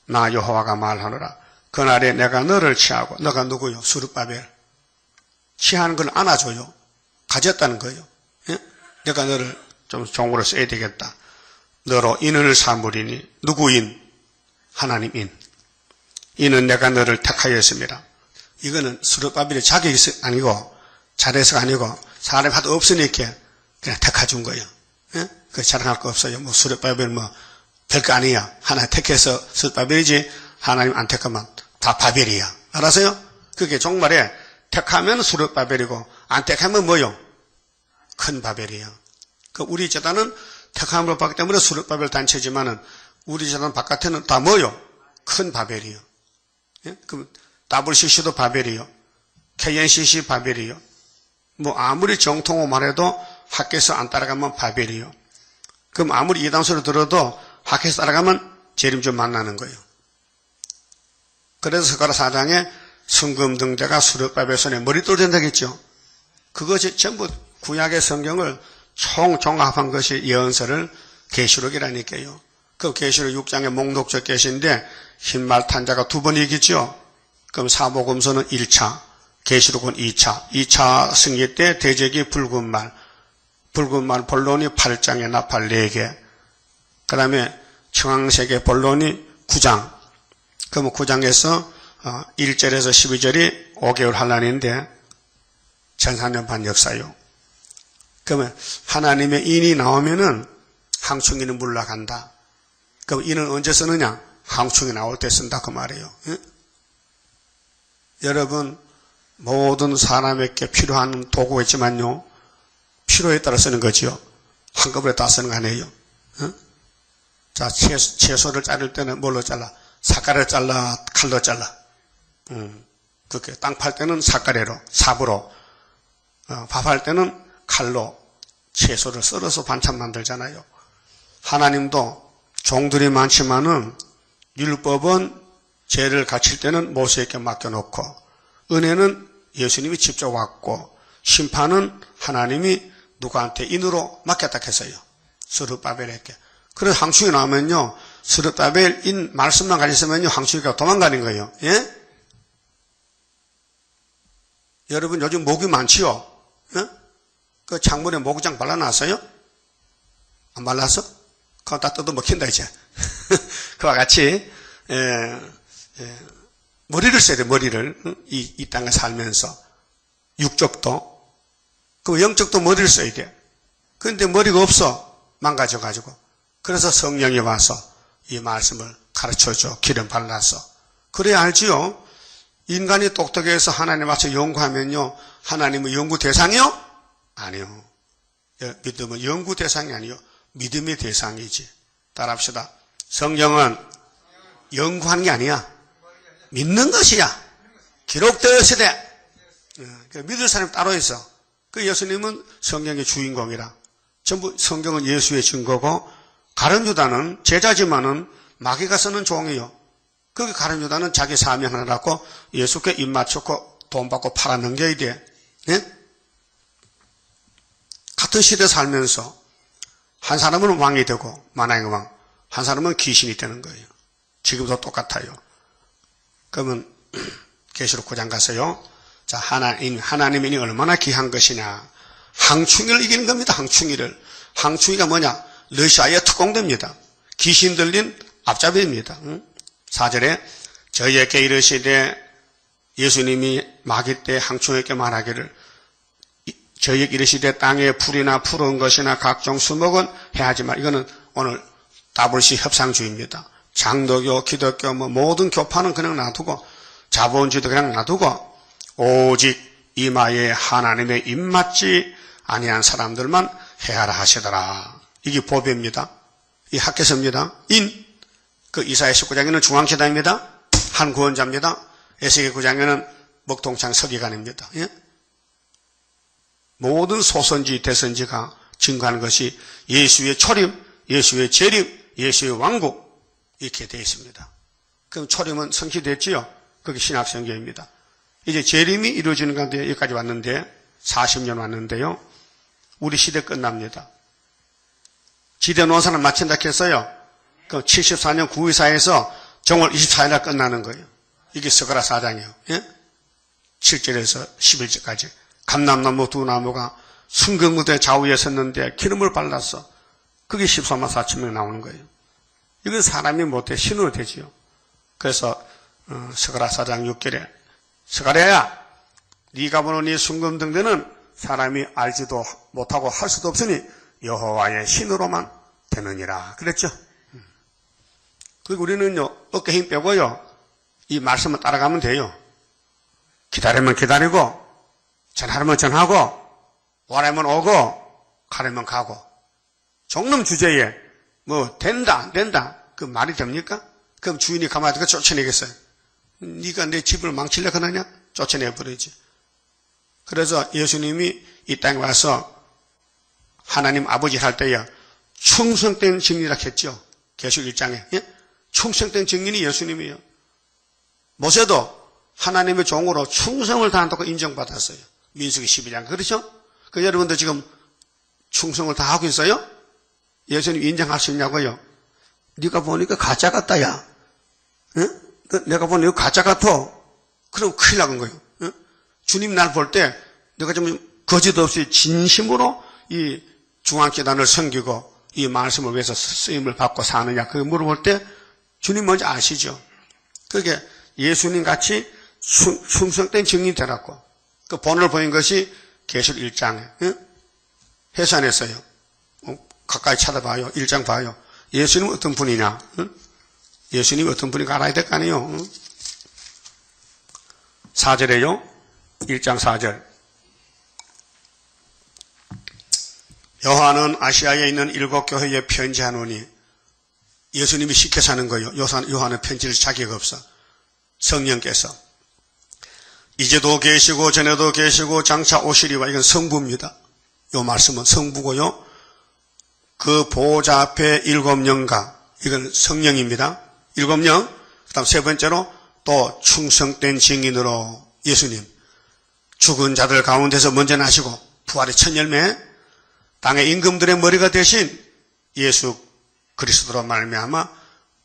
나 여호와가 말하노라. 그날에 내가 너를 취하고, 너가 누구요? 스룹바벨. 취하는 건 안아줘요. 가졌다는 거예요. 예? 내가 너를 좀 종으로 써야 되겠다. 너로 인을 삼으리니. 누구 인? 하나님 인. 이는 내가 너를 택하였습니다. 이거는 스룹바벨이 자격이 아니고 잘해서가 아니고 사람이 하도 없으니까 그냥 택해준 거예요. 예? 그 자랑할 거 없어요. 뭐 스룹바벨 뭐 별거 아니야. 하나 택해서 스룹바벨이지 하나님 안 택하면 다 바벨이야. 알았어요? 그게 종말에 택하면 스룹바벨이고 안 택하면 뭐요? 큰 바벨이야. 그 우리 재단은 택함을 받기 때문에 스룹바벨 단체지만은 우리 재단 바깥에는 다 뭐요? 큰 바벨이요. 예? 그럼 WCC도 바벨이요. KNCC 바벨이요. 뭐 아무리 정통어 말해도 학교에서 안 따라가면 바벨이요. 그럼 아무리 이단소리 들어도 학교에서 따라가면 재림주 만나는 거예요. 그래서 스가랴 4장에 순금등대가 스룹바벨 손에 머릿돌 된다겠죠. 그것이 전부 구약의 성경을 총종합한 것이 예언서를 계시록이라니까요. 그 계시록 6장의 목록적 계시인데 흰말 탄자가 두 번 이기죠. 그럼 사복음서는 1차, 계시록은 2차. 2차 승리 때 대적이 붉은 말 본론이 8장에 나팔 4개. 그 다음에 청황색의 본론이 9장. 그럼 9장에서 1절에서 12절이 5개월 환란인데 1400년 반 역사요. 그러면 하나님의 인이 나오면은 항충이는 물러간다. 그럼 인은 언제 쓰느냐? 항충이 나올 때 쓴다 그 말이에요. 예? 여러분 모든 사람에게 필요한 도구가 있지만요. 필요에 따라 쓰는 거지요. 한꺼번에 다 쓰는 거 아니에요. 어? 자, 채소를 자를 때는 뭘로 잘라? 삿가래로 잘라, 칼로 잘라. 그렇게 땅 팔 때는 삿가래로, 삽으로. 밥할 때는 칼로 채소를 썰어서 반찬 만들잖아요. 하나님도 종들이 많지만은 율법은 죄를 갖출 때는 모세에게 맡겨놓고 은혜는 예수님이 직접 왔고 심판은 하나님이 누구한테 인으로 맡겼다 했어요. 스룹바벨에게. 그래서 항충이 나오면요. 스룹바벨 인 말씀만 가졌으면요. 항충이가 도망가는 거예요. 예? 여러분 요즘 모기 많지요? 예? 그 창문에 모기장 발라놨어요? 안 발랐어? 그거 다 뜯어 먹힌다 이제. 그와 같이 머리를 써야 돼. 머리를 이 땅에 살면서 육적도 그 영적도 머리를 써야 돼. 그런데 머리가 없어. 망가져가지고. 그래서 성령이 와서 이 말씀을 가르쳐줘. 기름 발라서. 그래야 알지요. 인간이 똑똑해서 하나님 앞에 연구하면요. 하나님은 연구 대상이요? 아니요. 믿음은 연구 대상이 아니요. 믿음의 대상이지. 따라합시다. 성경은 연구하는 게 아니야. 믿는 것이야. 기록되어야 돼. 믿을 사람이 따로 있어. 그 예수님은 성경의 주인공이라. 전부 성경은 예수의 증거고 가룟유다는 제자지만은 마귀가 쓰는 종이요. 그 가룟유다는 자기 사명하느라고 예수께 입 맞추고 돈 받고 팔아넘겨야 돼. 예? 같은 시대 살면서 한 사람은 왕이 되고 만왕의 왕, 한 사람은 귀신이 되는 거예요. 지금도 똑같아요. 그러면 계시록 9장 가서요. 자, 하나님이 얼마나 귀한 것이냐. 항충이를 이기는 겁니다. 항충이가 뭐냐? 러시아의 특공대입니다. 귀신 들린 앞잡이입니다. 4절에 저희에게 이르시되 예수님이 마귀 때 항충에게 말하기를 저희에게 이르시되 땅에 풀이나 푸른 것이나 각종 수목은 해하지 말. 이거는 오늘 WC 협상주의입니다. 장로교, 기독교 모든 교파는 그냥 놔두고 자본주의도 그냥 놔두고 오직 이마에 하나님의 입맞지 아니한 사람들만 해하라 하시더라. 이게 법입니다. 이 학계서입니다. 그 이사야 19장에는 중앙재단입니다. 한 구원자입니다. 에스겔 9장에는 먹동창 서기관입니다. 예? 모든 소선지 대선지가 증거하는 것이 예수의 초림, 예수의 재림, 예수의 왕국 이렇게 되어 있습니다. 그럼 초림은 성취됐지요? 그게 신약성경입니다. 이제 재림이 이루어지는 가운데 여기까지 왔는데 40년 왔는데요. 우리 시대 끝납니다. 지대 논산을 마친다 했어요. 그 74년 9.24에서 정월 24일날 끝나는 거예요. 이게 스가랴 4장이에요. 예? 7절에서 11절까지. 감람나무 두 나무가 순금무대 좌우에 섰는데 기름을 발랐어. 그게 14만 4천 명 나오는 거예요. 이건 사람이 못해 신으로 되지요. 그래서 스가랴 4장 6절에 스가랴야 네가 보는 이 순금등대는 사람이 알지도 못하고 할 수도 없으니 여호와의 신으로만 되느니라 그랬죠. 그리고 우리는요 어깨 힘 빼고요 이 말씀을 따라가면 돼요. 기다리면 기다리고 전하면 전하고 오라면 오고 가려면 가고 종놈 주제에 뭐 된다 안 된다 그 말이 됩니까? 그럼 주인이 가만히 있다가 쫓아내겠어요? 네가 내 집을 망치려고 하느냐? 쫓아내버리지. 그래서 예수님이 이 땅에 와서 하나님 아버지 할 때에 충성된 증인이라 했죠. 계시록 1장에. 예? 충성된 증인이 예수님이에요. 모세도 하나님의 종으로 충성을 다한다고 인정받았어요. 민수기 12장. 그렇죠? 그 여러분들 지금 충성을 다하고 있어요? 예수님 인정할 수 있냐고요? 네가 보니까 가짜 같다 야. 예? 내가 보니까 가짜 같아. 그럼 큰일 나는 거예요. 예? 주님 날 볼 때 내가 좀 거짓 없이 진심으로 이 중앙재단을 섬기고 이 말씀을 위해서 쓰임을 받고 사느냐 그거 물어볼 때 주님 먼저 아시죠. 그게 예수님 같이 충성된 증인이 되라고. 그 본을 보인 것이 계시록 1장에 예? 해산했어요. 가까이 찾아봐요. 1장 봐요. 예수님은 어떤 분이냐? 응? 예수님이 어떤 분인가 알아야 될 거 아니에요. 응? 4절에요. 1장 4절. 요한은 아시아에 있는 7 교회에 편지하노니 예수님이 시켜서 하는 거예요. 요한은 편지를 자격 없어. 성령께서 이제도 계시고 전에도 계시고 장차 오시리와 이건 성부입니다. 요 말씀은 성부고요. 그 보호자 앞에 7영가 이건 성령입니다. 7영 그 다음 세 번째로 또 충성된 증인으로 예수님 죽은 자들 가운데서 먼저 나시고 부활의 첫 열매 땅의 임금들의 머리가 되신 예수 그리스도로 말미암아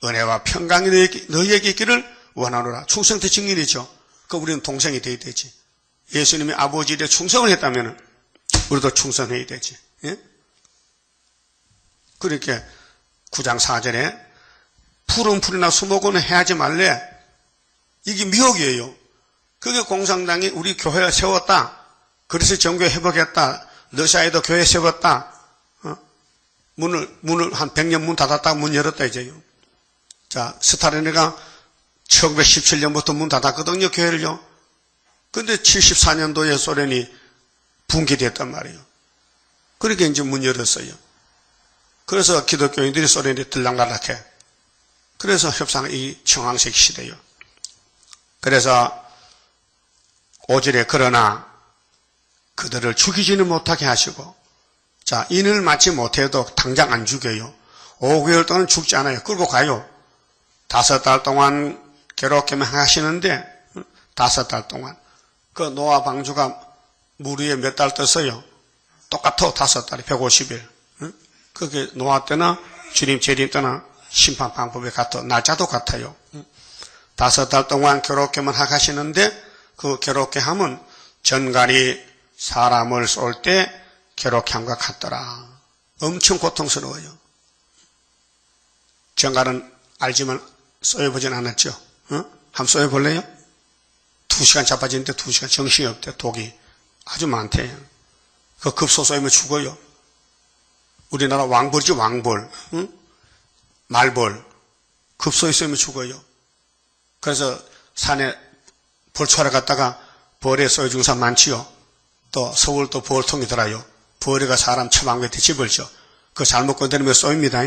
은혜와 평강이 너희에게 있기를 원하노라. 충성된 증인이죠. 그 우리는 동생이 되어야 되지. 예수님이 아버지에 충성을 했다면 우리도 충성해야 되지. 예? 그렇게 9장 4절에 푸른 풀이나 수목은 해하지 말래. 이게 미혹이에요. 그게 공산당이 우리 교회를 세웠다. 그래서 정교회 회복했다. 러시아에도 교회 세웠다. 문을 한 100년 문 닫았다가 문 열었다 이제요. 자, 스타린이가 1917년부터 문 닫았거든요, 교회를요. 근데 74년도에 소련이 붕괴됐단 말이에요. 그렇게 이제 문 열었어요. 그래서 기독교인들이 소련에 들락날락해. 그래서 협상이 청황색 시대예요. 그래서 5절에 그러나 그들을 죽이지는 못하게 하시고 자 인을 맞지 못해도 당장 안 죽여요. 5개월 동안 죽지 않아요. 끌고 가요. 5달 동안 괴롭게 하시는데 5달 동안 그 노아 방주가 물 위에 몇 달 떴어요. 똑같아 5달이 150일. 그게 노아 때나 주님 재림 때나 심판 방법이 같아. 날짜도 같아요. 5달 동안 괴롭게만 하시는데 그 괴롭게 함은 전갈이 사람을 쏠 때 괴롭게 함과 같더라. 엄청 고통스러워요. 전갈은 알지만 쏘여보진 않았죠. 한번 쏘여볼래요? 2시간 자빠지는데 2시간 정신이 없대. 독이 아주 많대요. 그 급소 쏘이면 죽어요. 우리나라 왕벌이죠, 왕벌. 말벌. 급소에 쏘이면 죽어요. 그래서 산에 벌초하러 갔다가 벌에 쏘여 죽은 사람 많지요. 또 서울도 벌통이 들어요. 벌이가 사람 처방긋에 집을 져. 그 잘못 건드리면 쏘입니다.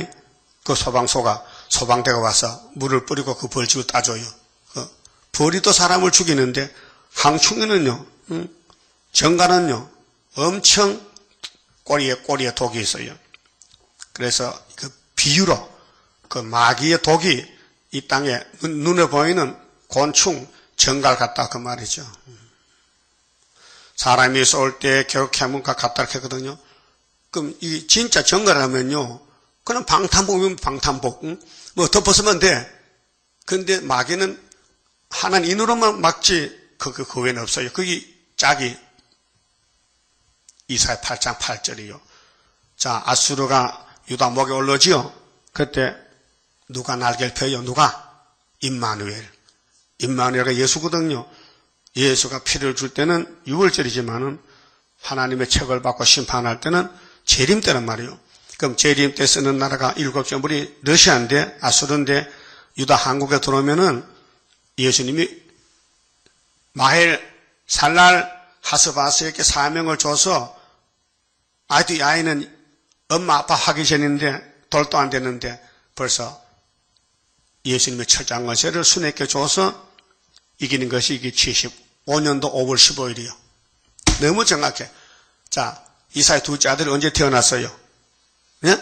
그 소방소가, 소방대가 와서 물을 뿌리고 그 벌집을 따줘요. 그 벌이 또 사람을 죽이는데 항충에는요, 정갈은요, 엄청 꼬리에 독이 있어요. 그래서 그 비유로 그 마귀의 독이 이 땅에 눈에 보이는 곤충, 정갈 같다 그 말이죠. 사람이 쏠 때 괴롭게 하면 같다 했거든요. 그럼 이 진짜 정갈하면요, 그냥 방탄복이면 방탄복, 뭐 덮어쓰면 돼. 근데 마귀는 하나님 인으로만 막지 그 외에는 없어요. 그게 짝이 이사야 8장 8절이요. 자, 아수르가 유다 목에 올라지요. 그때 누가 날개를 펴요? 누가? 임마누엘. 임마누엘가 예수거든요. 예수가 피를 줄 때는 6월절이지만은 하나님의 책을 받고 심판할 때는 재림 때란 말이에요. 그럼 재림 때 쓰는 나라가 7개 우리 러시아인데 아수르인데 유다 한국에 들어오면은 예수님이 마헬 살랄 하스바스에게 사명을 줘서 이 아이는 엄마 아빠 하기 전인데 돌도 안 됐는데 벌써 예수님의 철장건세를 순에게 줘서 이기는 것이 이게 75년도 5월 15일이요. 너무 정확해. 자, 이사의 둘째 아들이 언제 태어났어요? 예?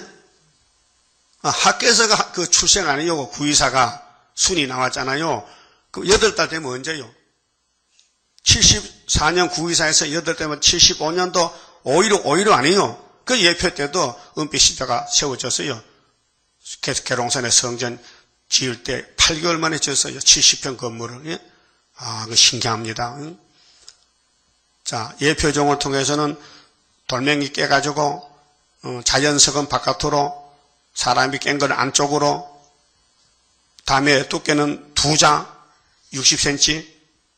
학교에서 그 출생 아니요. 구이사가 순이 나왔잖아요. 그럼 8달 되면 언제요? 74년 구이사에서 8달 되면 75년도 5.15 아니요. 그 예표 때도 은빛 시대가 세워졌어요. 계룡산에 성전 지을 때 8개월 만에 지었어요. 70평 건물을. 예? 그 신기합니다. 자, 예표종을 통해서는 돌멩이 깨가지고 자연석은 바깥으로 사람이 깬 걸 안쪽으로 다음에 두께는 2자 60cm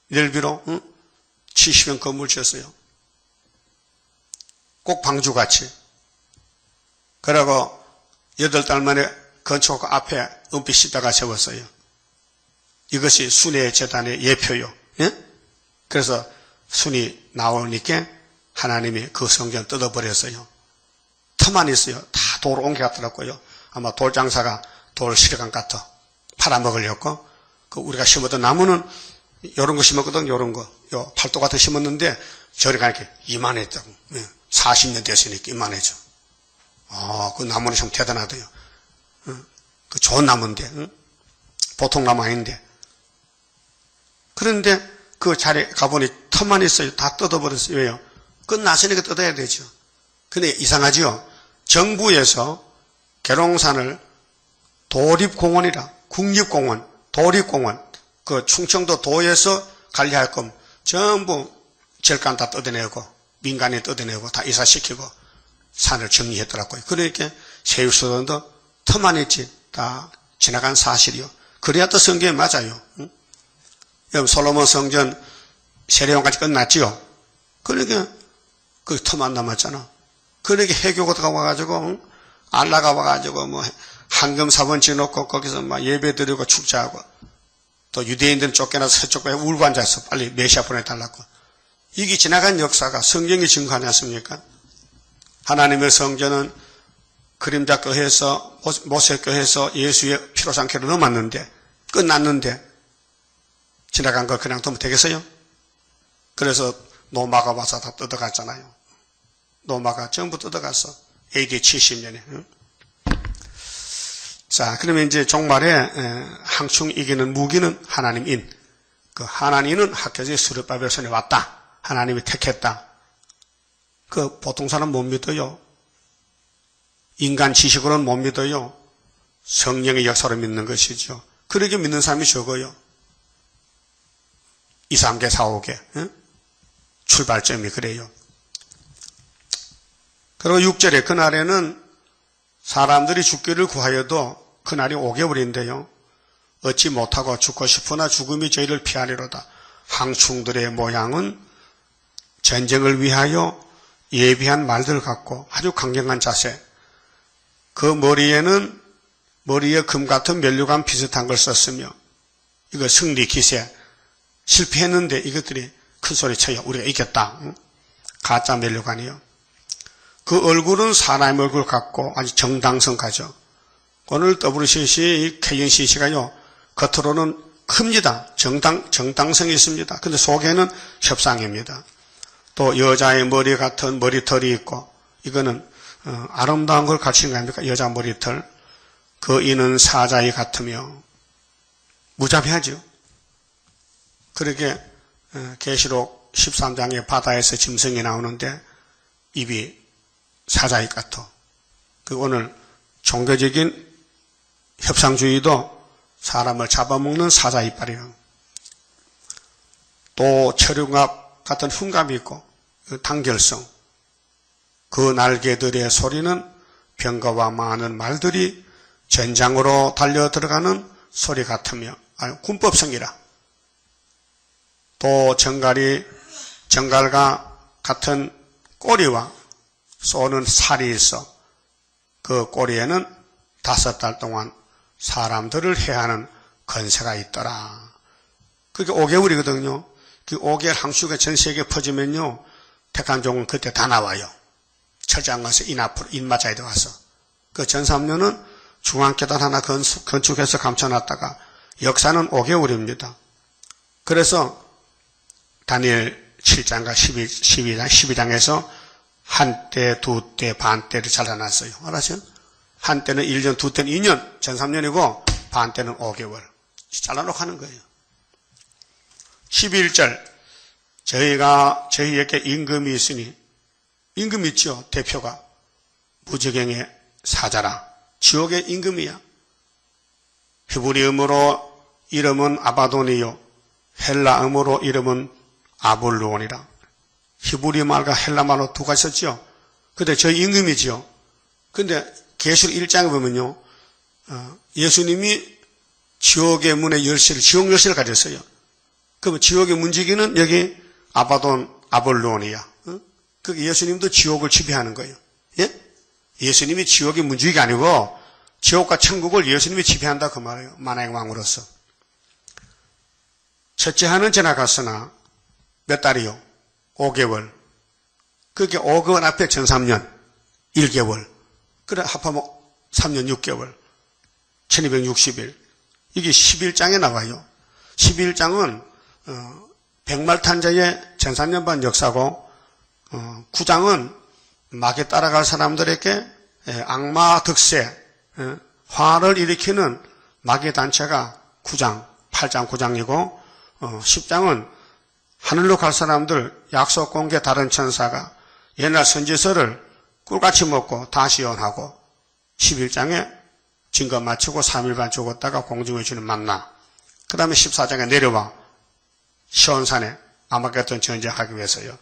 넓이로 70평 건물 지었어요. 꼭 방주같이. 그러고 8달 만에 건축 앞에 은빛 시대가 세웠어요. 이것이 순회 재단의 예표요. 예? 그래서 순이 나오니까 하나님이 그 성전 뜯어버렸어요. 터만 있어요. 다 돌 옮겨갔더라고요. 아마 돌장사가 돌 실어간 같아 팔아먹으려고. 그 우리가 심었던 나무는 요런 거 심었거든. 요런 거. 요 팔도 같은 심었는데 저리 가니까 이만했다고. 40년 됐으니까 이만해져. 그 나무는 참 대단하대요. 그 좋은 나무인데, 보통 나무 아닌데. 그런데 그 자리에 가보니 터만 있어요. 다 뜯어버렸어요. 왜요? 끝났으니까 뜯어야 되죠. 근데 이상하지요? 정부에서 계룡산을 도립공원이라, 국립공원, 도립공원, 그 충청도 도에서 관리할 건 전부 절간 다 뜯어내고, 민간에 뜯어내고, 다 이사시키고, 산을 정리했더라고요. 그러니까 세율수도도 터만 있지, 다 지나간 사실이요. 그래야 또 성경에 맞아요. 여러분, 솔로몬 성전 세례원까지 끝났지요? 그러니까 그 터만 남았잖아. 그러니까 해교가 와가지고, 알라가 와가지고, 황금 사본 지놓고 거기서 막 예배 드리고 축제하고, 또 유대인들은 쫓겨나서 서쪽에 울고 앉아서 빨리 메시아 보내달라고. 이게 지나간 역사가 성경이 증거하지 않습니까? 하나님의 성전은 그림자 끄해서, 모세 끄해서 예수의 피로 상쾌를 넘었는데, 끝났는데, 지나간 걸 그냥 두면 되겠어요? 그래서 노마가 와서 다 뜯어갔잖아요. 노마가 전부 뜯어갔어. AD 70년에. 자, 그러면 이제 종말에 항충 이기는 무기는 하나님인. 그 하나님은 학교지 수르바벨손에 왔다. 하나님이 택했다. 그 보통 사람 못 믿어요. 인간 지식으로는 못 믿어요. 성령의 역사로 믿는 것이죠. 그렇게 믿는 사람이 적어요. 2, 3개, 4, 5개. 출발점이 그래요. 그리고 6절에 그날에는 사람들이 죽기를 구하여도 그날이 5개월인데요. 얻지 못하고 죽고 싶으나 죽음이 저희를 피하리로다. 항충들의 모양은 전쟁을 위하여 예비한 말들 같고 아주 강경한 자세. 그 머리에 금 같은 면류관 비슷한 걸 썼으며 이거 승리 기세. 실패했는데 이것들이 큰 소리 쳐요. 우리가 이겼다. 가짜 면류관이요. 그 얼굴은 사람의 얼굴 같고 아주 정당성 가죠. 오늘 WCC KNCC가요. 겉으로는 큽니다. 정당성이 있습니다. 근데 속에는 협상입니다. 또 여자의 머리 같은 머리털이 있고 이거는 아름다운 걸 갖추는 거 아닙니까? 여자 머리털. 그 이는 사자의 같으며 무자비하죠. 그렇게 계시록 13장에 바다에서 짐승이 나오는데 입이 사자의 같아. 그 오늘 종교적인 협상주의도 사람을 잡아먹는 사자 이빨이에요. 또 철용갑 같은 흉감이 있고 단결성. 그 날개들의 소리는 병거와 많은 말들이 전장으로 달려 들어가는 소리 같으며 군법성이라. 또 정갈과 같은 꼬리와 쏘는 살이 있어 그 꼬리에는 5달 동안 사람들을 해하는 건세가 있더라. 그게 5개월이거든요. 그 5개월 항수가 전 세계에 퍼지면요. 택한 종은 그때 다 나와요. 철장 가서 인 맞아야 돼 와서. 그 전삼년은 중앙계단 하나 건축해서 감춰놨다가 역사는 5개월입니다. 그래서 다니엘 7장과 12장에서 한 때, 두 때, 반 때를 잘라놨어요. 알았어요? 한 때는 1년, 두 때는 2년, 전 3년이고 반 때는 5개월. 잘라놓고 하는 거예요. 11절 저희에게 임금이 있으니 임금 있죠. 대표가 무지경의 사자라. 지옥의 임금이야. 히브리음으로 이름은 아바돈이요 헬라음으로 이름은 아볼루온이라. 히브리 말과 헬라 말로 두 가지 썼죠. 근데 저희 임금이죠. 근데 계시록 1장에 보면요. 예수님이 지옥의 문의 열쇠를, 지옥 열쇠를 가졌어요. 그러면 지옥의 문지기는 여기 아바돈, 아볼루온이야. 그 예수님도 지옥을 지배하는 거예요. 예? 예수님이 지옥의 문지기가 아니고 지옥과 천국을 예수님이 지배한다 그 말이에요. 만왕의 왕으로서. 첫째 하는 지나갔으나 몇 달이요? 5개월. 그게 5개월 앞에 전 3년 1개월. 그래 합하면 3년 6개월. 1260일. 이게 11장에 나와요. 11장은 백말탄자의 전 3년 반 역사고 9장은 막에 따라갈 사람들에게 악마 득세, 화를 일으키는 마귀 단체가 9장, 8장, 9장이고 10장은 하늘로 갈 사람들 약속 공개 다른 천사가 옛날 선지서를 꿀같이 먹고 다시 연하고 11장에 증거 마치고 3일 반 죽었다가 공중에 주는 만나. 그 다음에 14장에 내려와 시온산에 아마겟돈 전쟁하기 위해서요.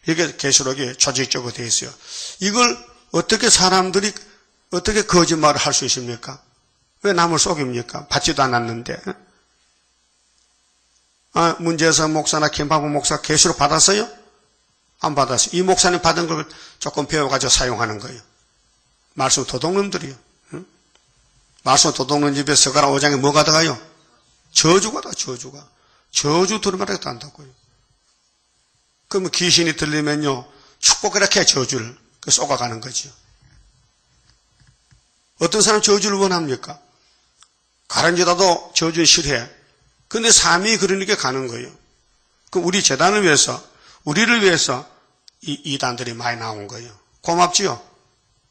이게 계시록이 조직적으로 되어 있어요. 이걸 어떻게 사람들이 어떻게 거짓말을 할 수 있습니까? 왜 남을 속입니까? 받지도 않았는데. 문재성 목사나 김파부 목사 계시록 받았어요? 안 받았어요. 이 목사님 받은 걸 조금 배워가지고 사용하는 거예요. 말씀 도둑놈들이요. 말씀 도둑놈 집에 서가라 5장에 뭐가 들어가요? 저주가 다 저주가. 저주 들으면 다 한다고요. 그러면 귀신이 들리면요. 축복이라게 저주를 쏘아가는 거죠. 어떤 사람 저주를 원합니까? 가란지다도 저주 싫어해. 근데 삶이 그러니까 가는 거예요. 그럼 우리 재단을 위해서, 우리를 위해서 이 이단들이 많이 나온 거예요. 고맙지요?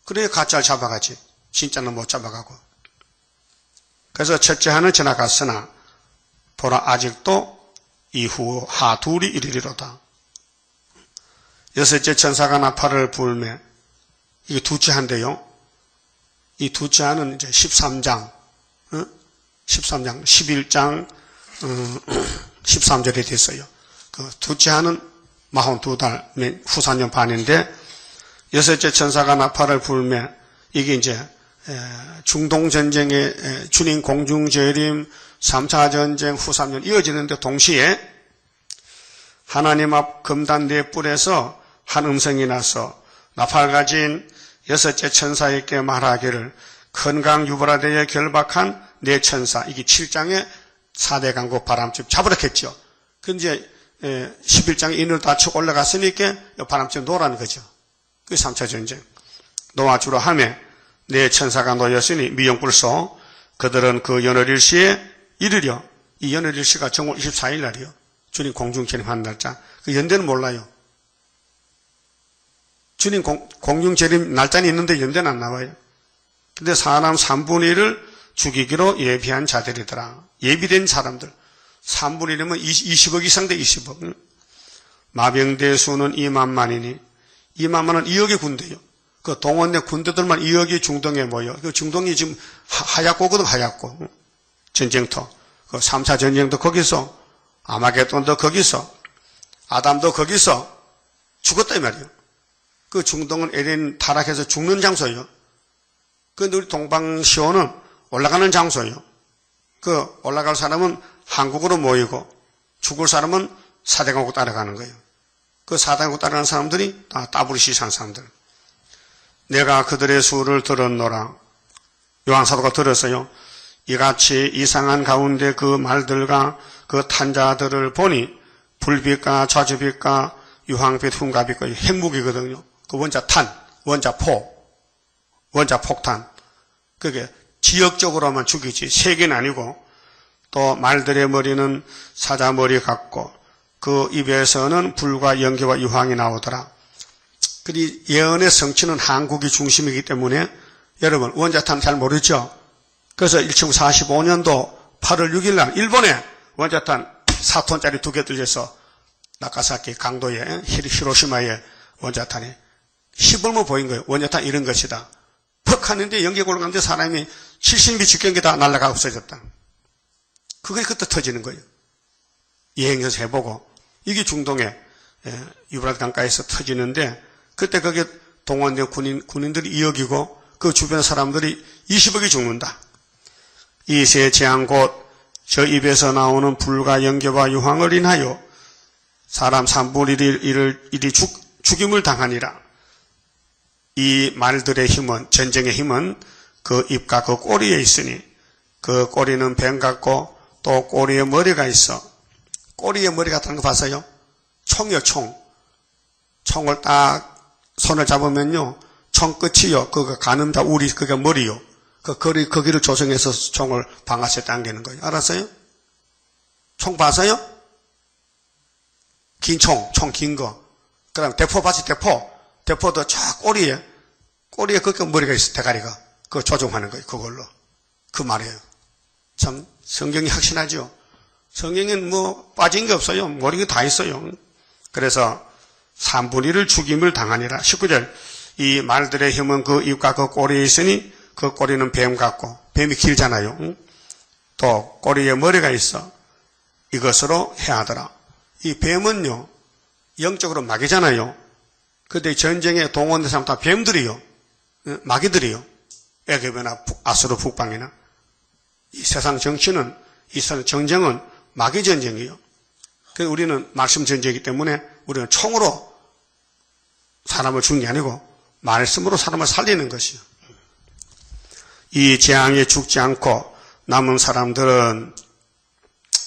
그래 가짜를 잡아가지. 진짜는 못 잡아가고. 그래서 첫째 하는 지나갔으나 보라 아직도 이후 하 둘이 이르리로다. 여섯째 천사가 나팔을 불매. 이게 두째 한데요. 이 두째 하는 이제 13장 13장, 11장 13절에 됐어요. 그 둘째 하는 42달 후사년 반인데 여섯째 천사가 나팔을 불매 이게 이제 중동전쟁의 주님 공중재림 3차 전쟁 후 3년 이어지는데 동시에 하나님 앞 금단 네 뿔에서 한 음성이 나서 나팔 가진 여섯째 천사에게 말하기를 큰 강 유브라데에 결박한 네 천사 이게 7장의 4대 강국 바람집 잡으라겠죠. 그 이제 11장에 인을 다 치고 올라갔으니까 바람집 놓으라는 거죠. 그 3차 전쟁 놓아주라 하며 네 천사가 놓였으니 미용불소 그들은 그 연월일시에 이르려 이 연월일시가 정월 24일 날이요. 주님 공중재림한 날짜. 그 연대는 몰라요. 주님 공중재림 날짜는 있는데 연대는 안 나와요. 근데 사람 3분의 1을 죽이기로 예비한 자들이더라. 예비된 사람들. 3분의 1이면 20억 이상 돼 20억. 마병대 수는 2만만이니 2만만은 2억의 군대요. 그 동원 내 군대들만 2억이 중동에 모여. 그 중동이 지금 하얗고거든 하얗고. 전쟁터. 그 3차 전쟁도 거기서 아마겟돈도 거기서 아담도 거기서 죽었다 이 말이에요. 그 중동은 에덴 타락해서 죽는 장소예요. 그런데 우리 동방시오는 올라가는 장소예요. 그 올라갈 사람은 한국으로 모이고 죽을 사람은 사대강국 따라가는 거예요. 그 사대강국 따라가는 사람들이 다 따브르시 산 사람들. 내가 그들의 수를 들었노라. 요한사도가 들었어요. 이같이 이상한 가운데 그 말들과 그 탄자들을 보니 불빛과 좌주빛과 유황빛, 흉가빛과 핵무기거든요. 그 원자 탄, 원자 포, 원자 폭탄. 그게 지역적으로만 죽이지 세계는 아니고 또 말들의 머리는 사자머리 같고 그 입에서는 불과 연기와 유황이 나오더라. 그리 예언의 성취는 한국이 중심이기 때문에 여러분 원자탄 잘 모르죠? 그래서 1945년도 8월 6일 날 일본에 원자탄 4톤짜리 2개 들려서 나가사키 강도에 히로시마에 원자탄이 시벌모 보인 거예요. 원자탄 이런 것이다. 퍽 하는데 연기가 올라가는데 사람이 70미 직경기 다 날아가 없어졌다. 그게 그때 터지는 거예요. 여행해서 해보고 이게 중동에 유브라데 강가에서 터지는데 그때 거기에 동원된 군인들이 2억이고 그 주변 사람들이 20억이 죽는다. 이 세 재앙 곧 저 입에서 나오는 불과 연기와 유황을 인하여 사람 3분의 1이 죽임을 당하니라. 이 말들의 힘은 전쟁의 힘은 그 입과 그 꼬리에 있으니 그 꼬리는 뱀 같고 또 꼬리에 머리가 있어. 꼬리에 머리 같다는 거 봤어요? 총이요 총. 총을 딱 손을 잡으면요 총 끝이요 그거 가늠자 우리 그게 머리요. 그 거기를 조정해서 총을 방아쇠 당기는 거예요. 알았어요? 총 봤어요? 긴 총 긴 거. 그 다음에 대포 봤지 대포도 저 꼬리에 그렇게 머리가 있어 대가리가. 그거 조종하는 거예요. 그걸로. 그 말이에요. 참 성경이 확신하죠. 성경엔 뭐 빠진 게 없어요. 모르는 게 다 있어요. 그래서 3분의 1을 죽임을 당하니라. 19절 이 말들의 힘은 그 입과 그 꼬리에 있으니 그 꼬리는 뱀 같고 뱀이 길잖아요. 또 꼬리에 머리가 있어. 이것으로 해하더라. 이 뱀은요 영적으로 마귀잖아요. 근데 전쟁에 동원된 사람 다 뱀들이요. 마귀들이요. 애굽이나 아수르 북방이나 이 세상 정치는 이 세상 정쟁은 마귀 전쟁이에요. 그래서 우리는 말씀 전쟁이기 때문에 우리는 총으로 사람을 죽는 게 아니고 말씀으로 사람을 살리는 것이요. 이 재앙에 죽지 않고 남은 사람들은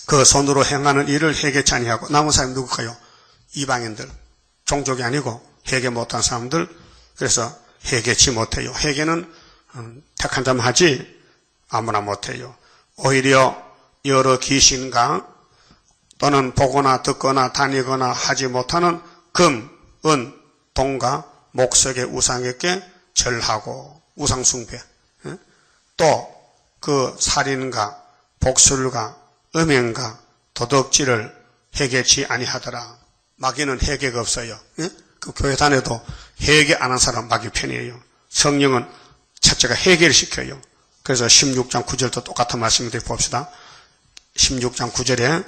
그 손으로 행하는 일을 회개치 아니하고 남은 사람이 누굴까요? 이방인들. 종족이 아니고 회개 못한 사람들. 그래서 회개치 못해요. 회개는 택한 자만 하지 아무나 못해요. 오히려 여러 귀신과 또는 보거나 듣거나 다니거나 하지 못하는 금, 은, 동과 목석의 우상에게 절하고 우상숭배. 또 그 살인과 복술과 음행과 도덕질을 회개치 아니하더라. 마귀는 회개가 없어요. 그 교회 다녀도 회개 안 한 사람 마귀 편이에요. 성령은 첫째가 회개를 시켜요. 그래서 16장 9절도 똑같은 말씀인데 봅시다. 16장 9절에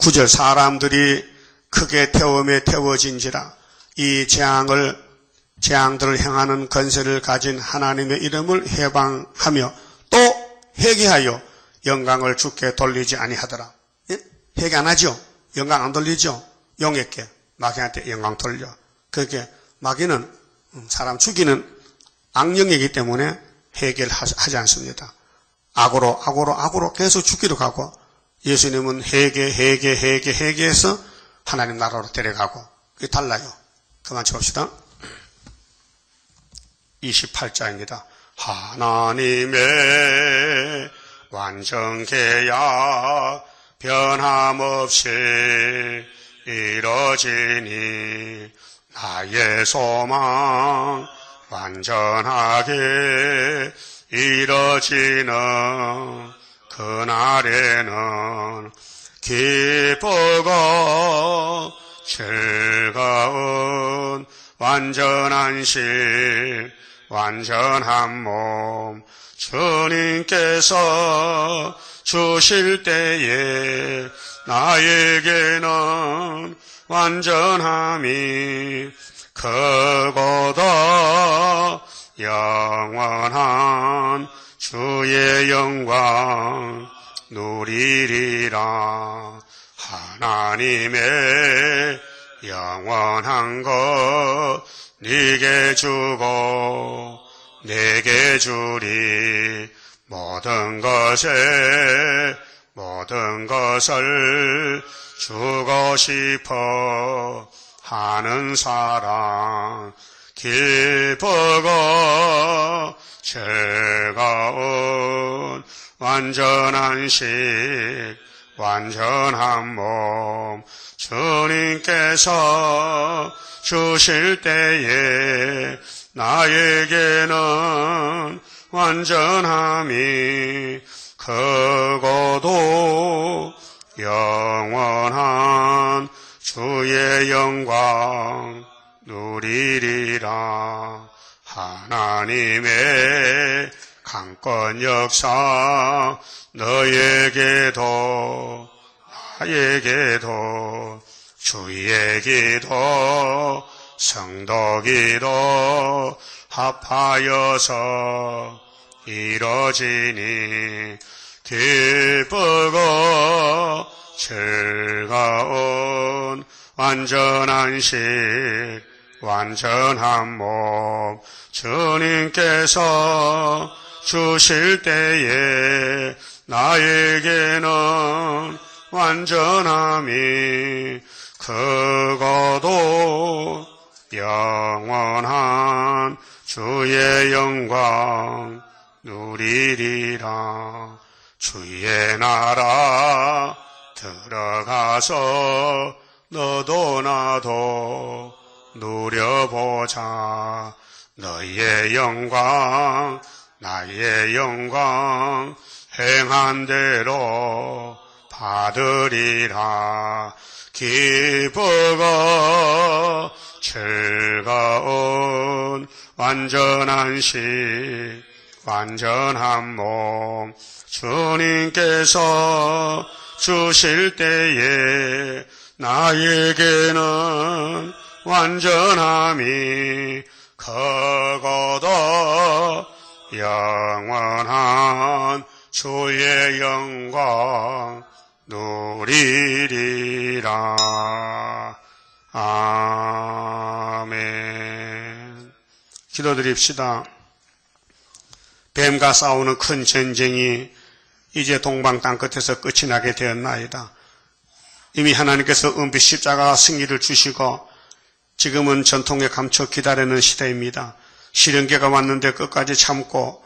9절 사람들이 크게 태움에 태워진지라 이 재앙들을 행하는 권세를 가진 하나님의 이름을 해방하며 또 회개하여 영광을 주께 돌리지 아니하더라. 예? 회개 안 하죠? 영광 안 돌리죠? 용에게 마귀한테 영광 돌려. 그렇게 마귀는 사람 죽이는 악령이기 때문에 회개를 하지 않습니다. 악으로 계속 죽기로 가고 예수님은 회개해서 하나님 나라로 데려가고 그게 달라요. 그만 칩시다. 28자입니다. 하나님의 완전 계약 변함없이 이뤄지니 나의 소망 완전하게 이뤄지는 그날에는 기쁘고 즐거운 완전한 실 완전한 몸 주님께서 주실 때에 나에게는 완전함이 크고도 영원한 주의 영광 누리리라. 하나님의 영원한 것 네게 주고 내게 주리. 모든 것을 주고 싶어 하는 사랑 기쁘고 즐거운 완전한 식 완전한 몸 주님께서 주실 때에 나에게는 완전함이 크고도 영원한 주의 영광 누리리라. 하나님의 강권 역사 너에게도 나에게도 주의 기도 성도 기도 합하여서 이뤄지니 기쁘고 즐거운 완전한 식 완전한 몸 주님께서 주실 때에 나에게는 완전함이 크고도 영원한 주의 영광 누리리라. 주의 나라 들어가서 너도 나도 누려보자. 너의 영광 나의 영광 행한 대로 받으리라. 기쁘고 즐거운 완전한 식 완전한 몸 주님께서 주실 때에 나에게는 완전함이 크고도 영원한 주의 영광 누리리라. 아멘. 기도드립시다. 뱀과 싸우는 큰 전쟁이 이제 동방 땅끝에서 끝이 나게 되었나이다. 이미 하나님께서 은빛 십자가 승리를 주시고 지금은 전통에 감춰 기다리는 시대입니다. 시련계가 왔는데 끝까지 참고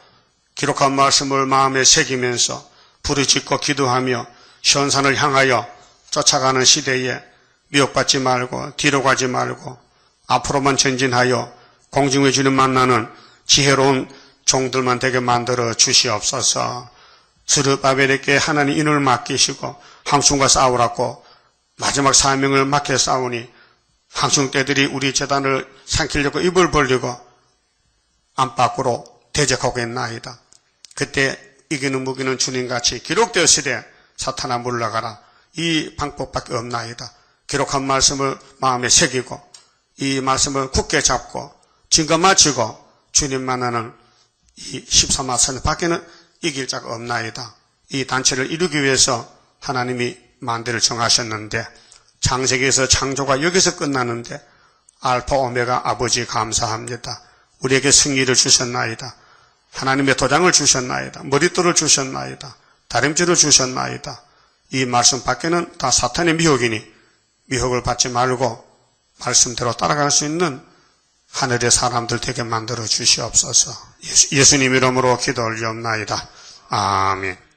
기록한 말씀을 마음에 새기면서 부르짖고 기도하며 현산을 향하여 쫓아가는 시대에 미혹받지 말고 뒤로 가지 말고 앞으로만 전진하여 공중의 주님 만나는 지혜로운 종들만 되게 만들어 주시옵소서. 스룹바벨에게 하나님 인을 맡기시고 황충과 싸우라고 마지막 사명을 맡겨 싸우니 황충 떼들이 우리 제단을 삼키려고 입을 벌리고 안팎으로 대적하고 있나이다. 그때 이기는 무기는 주님같이 기록되었으되 사탄아 물러가라. 이 방법밖에 없나이다. 기록한 말씀을 마음에 새기고 이 말씀을 굳게 잡고 증거 마치고 주님만은 이 13마선 밖에는 이길 자가 없나이다. 이 단체를 이루기 위해서 하나님이 만대를 정하셨는데 창세기에서 창조가 여기서 끝나는데 알파 오메가 아버지 감사합니다. 우리에게 승리를 주셨나이다. 하나님의 도장을 주셨나이다. 머릿돌을 주셨나이다. 다림질을 주셨나이다. 이 말씀 밖에는 다 사탄의 미혹이니 미혹을 받지 말고 말씀대로 따라갈 수 있는 하늘의 사람들 되게 만들어 주시옵소서. 예수님 이름으로 기도 올리옵나이다. 아멘.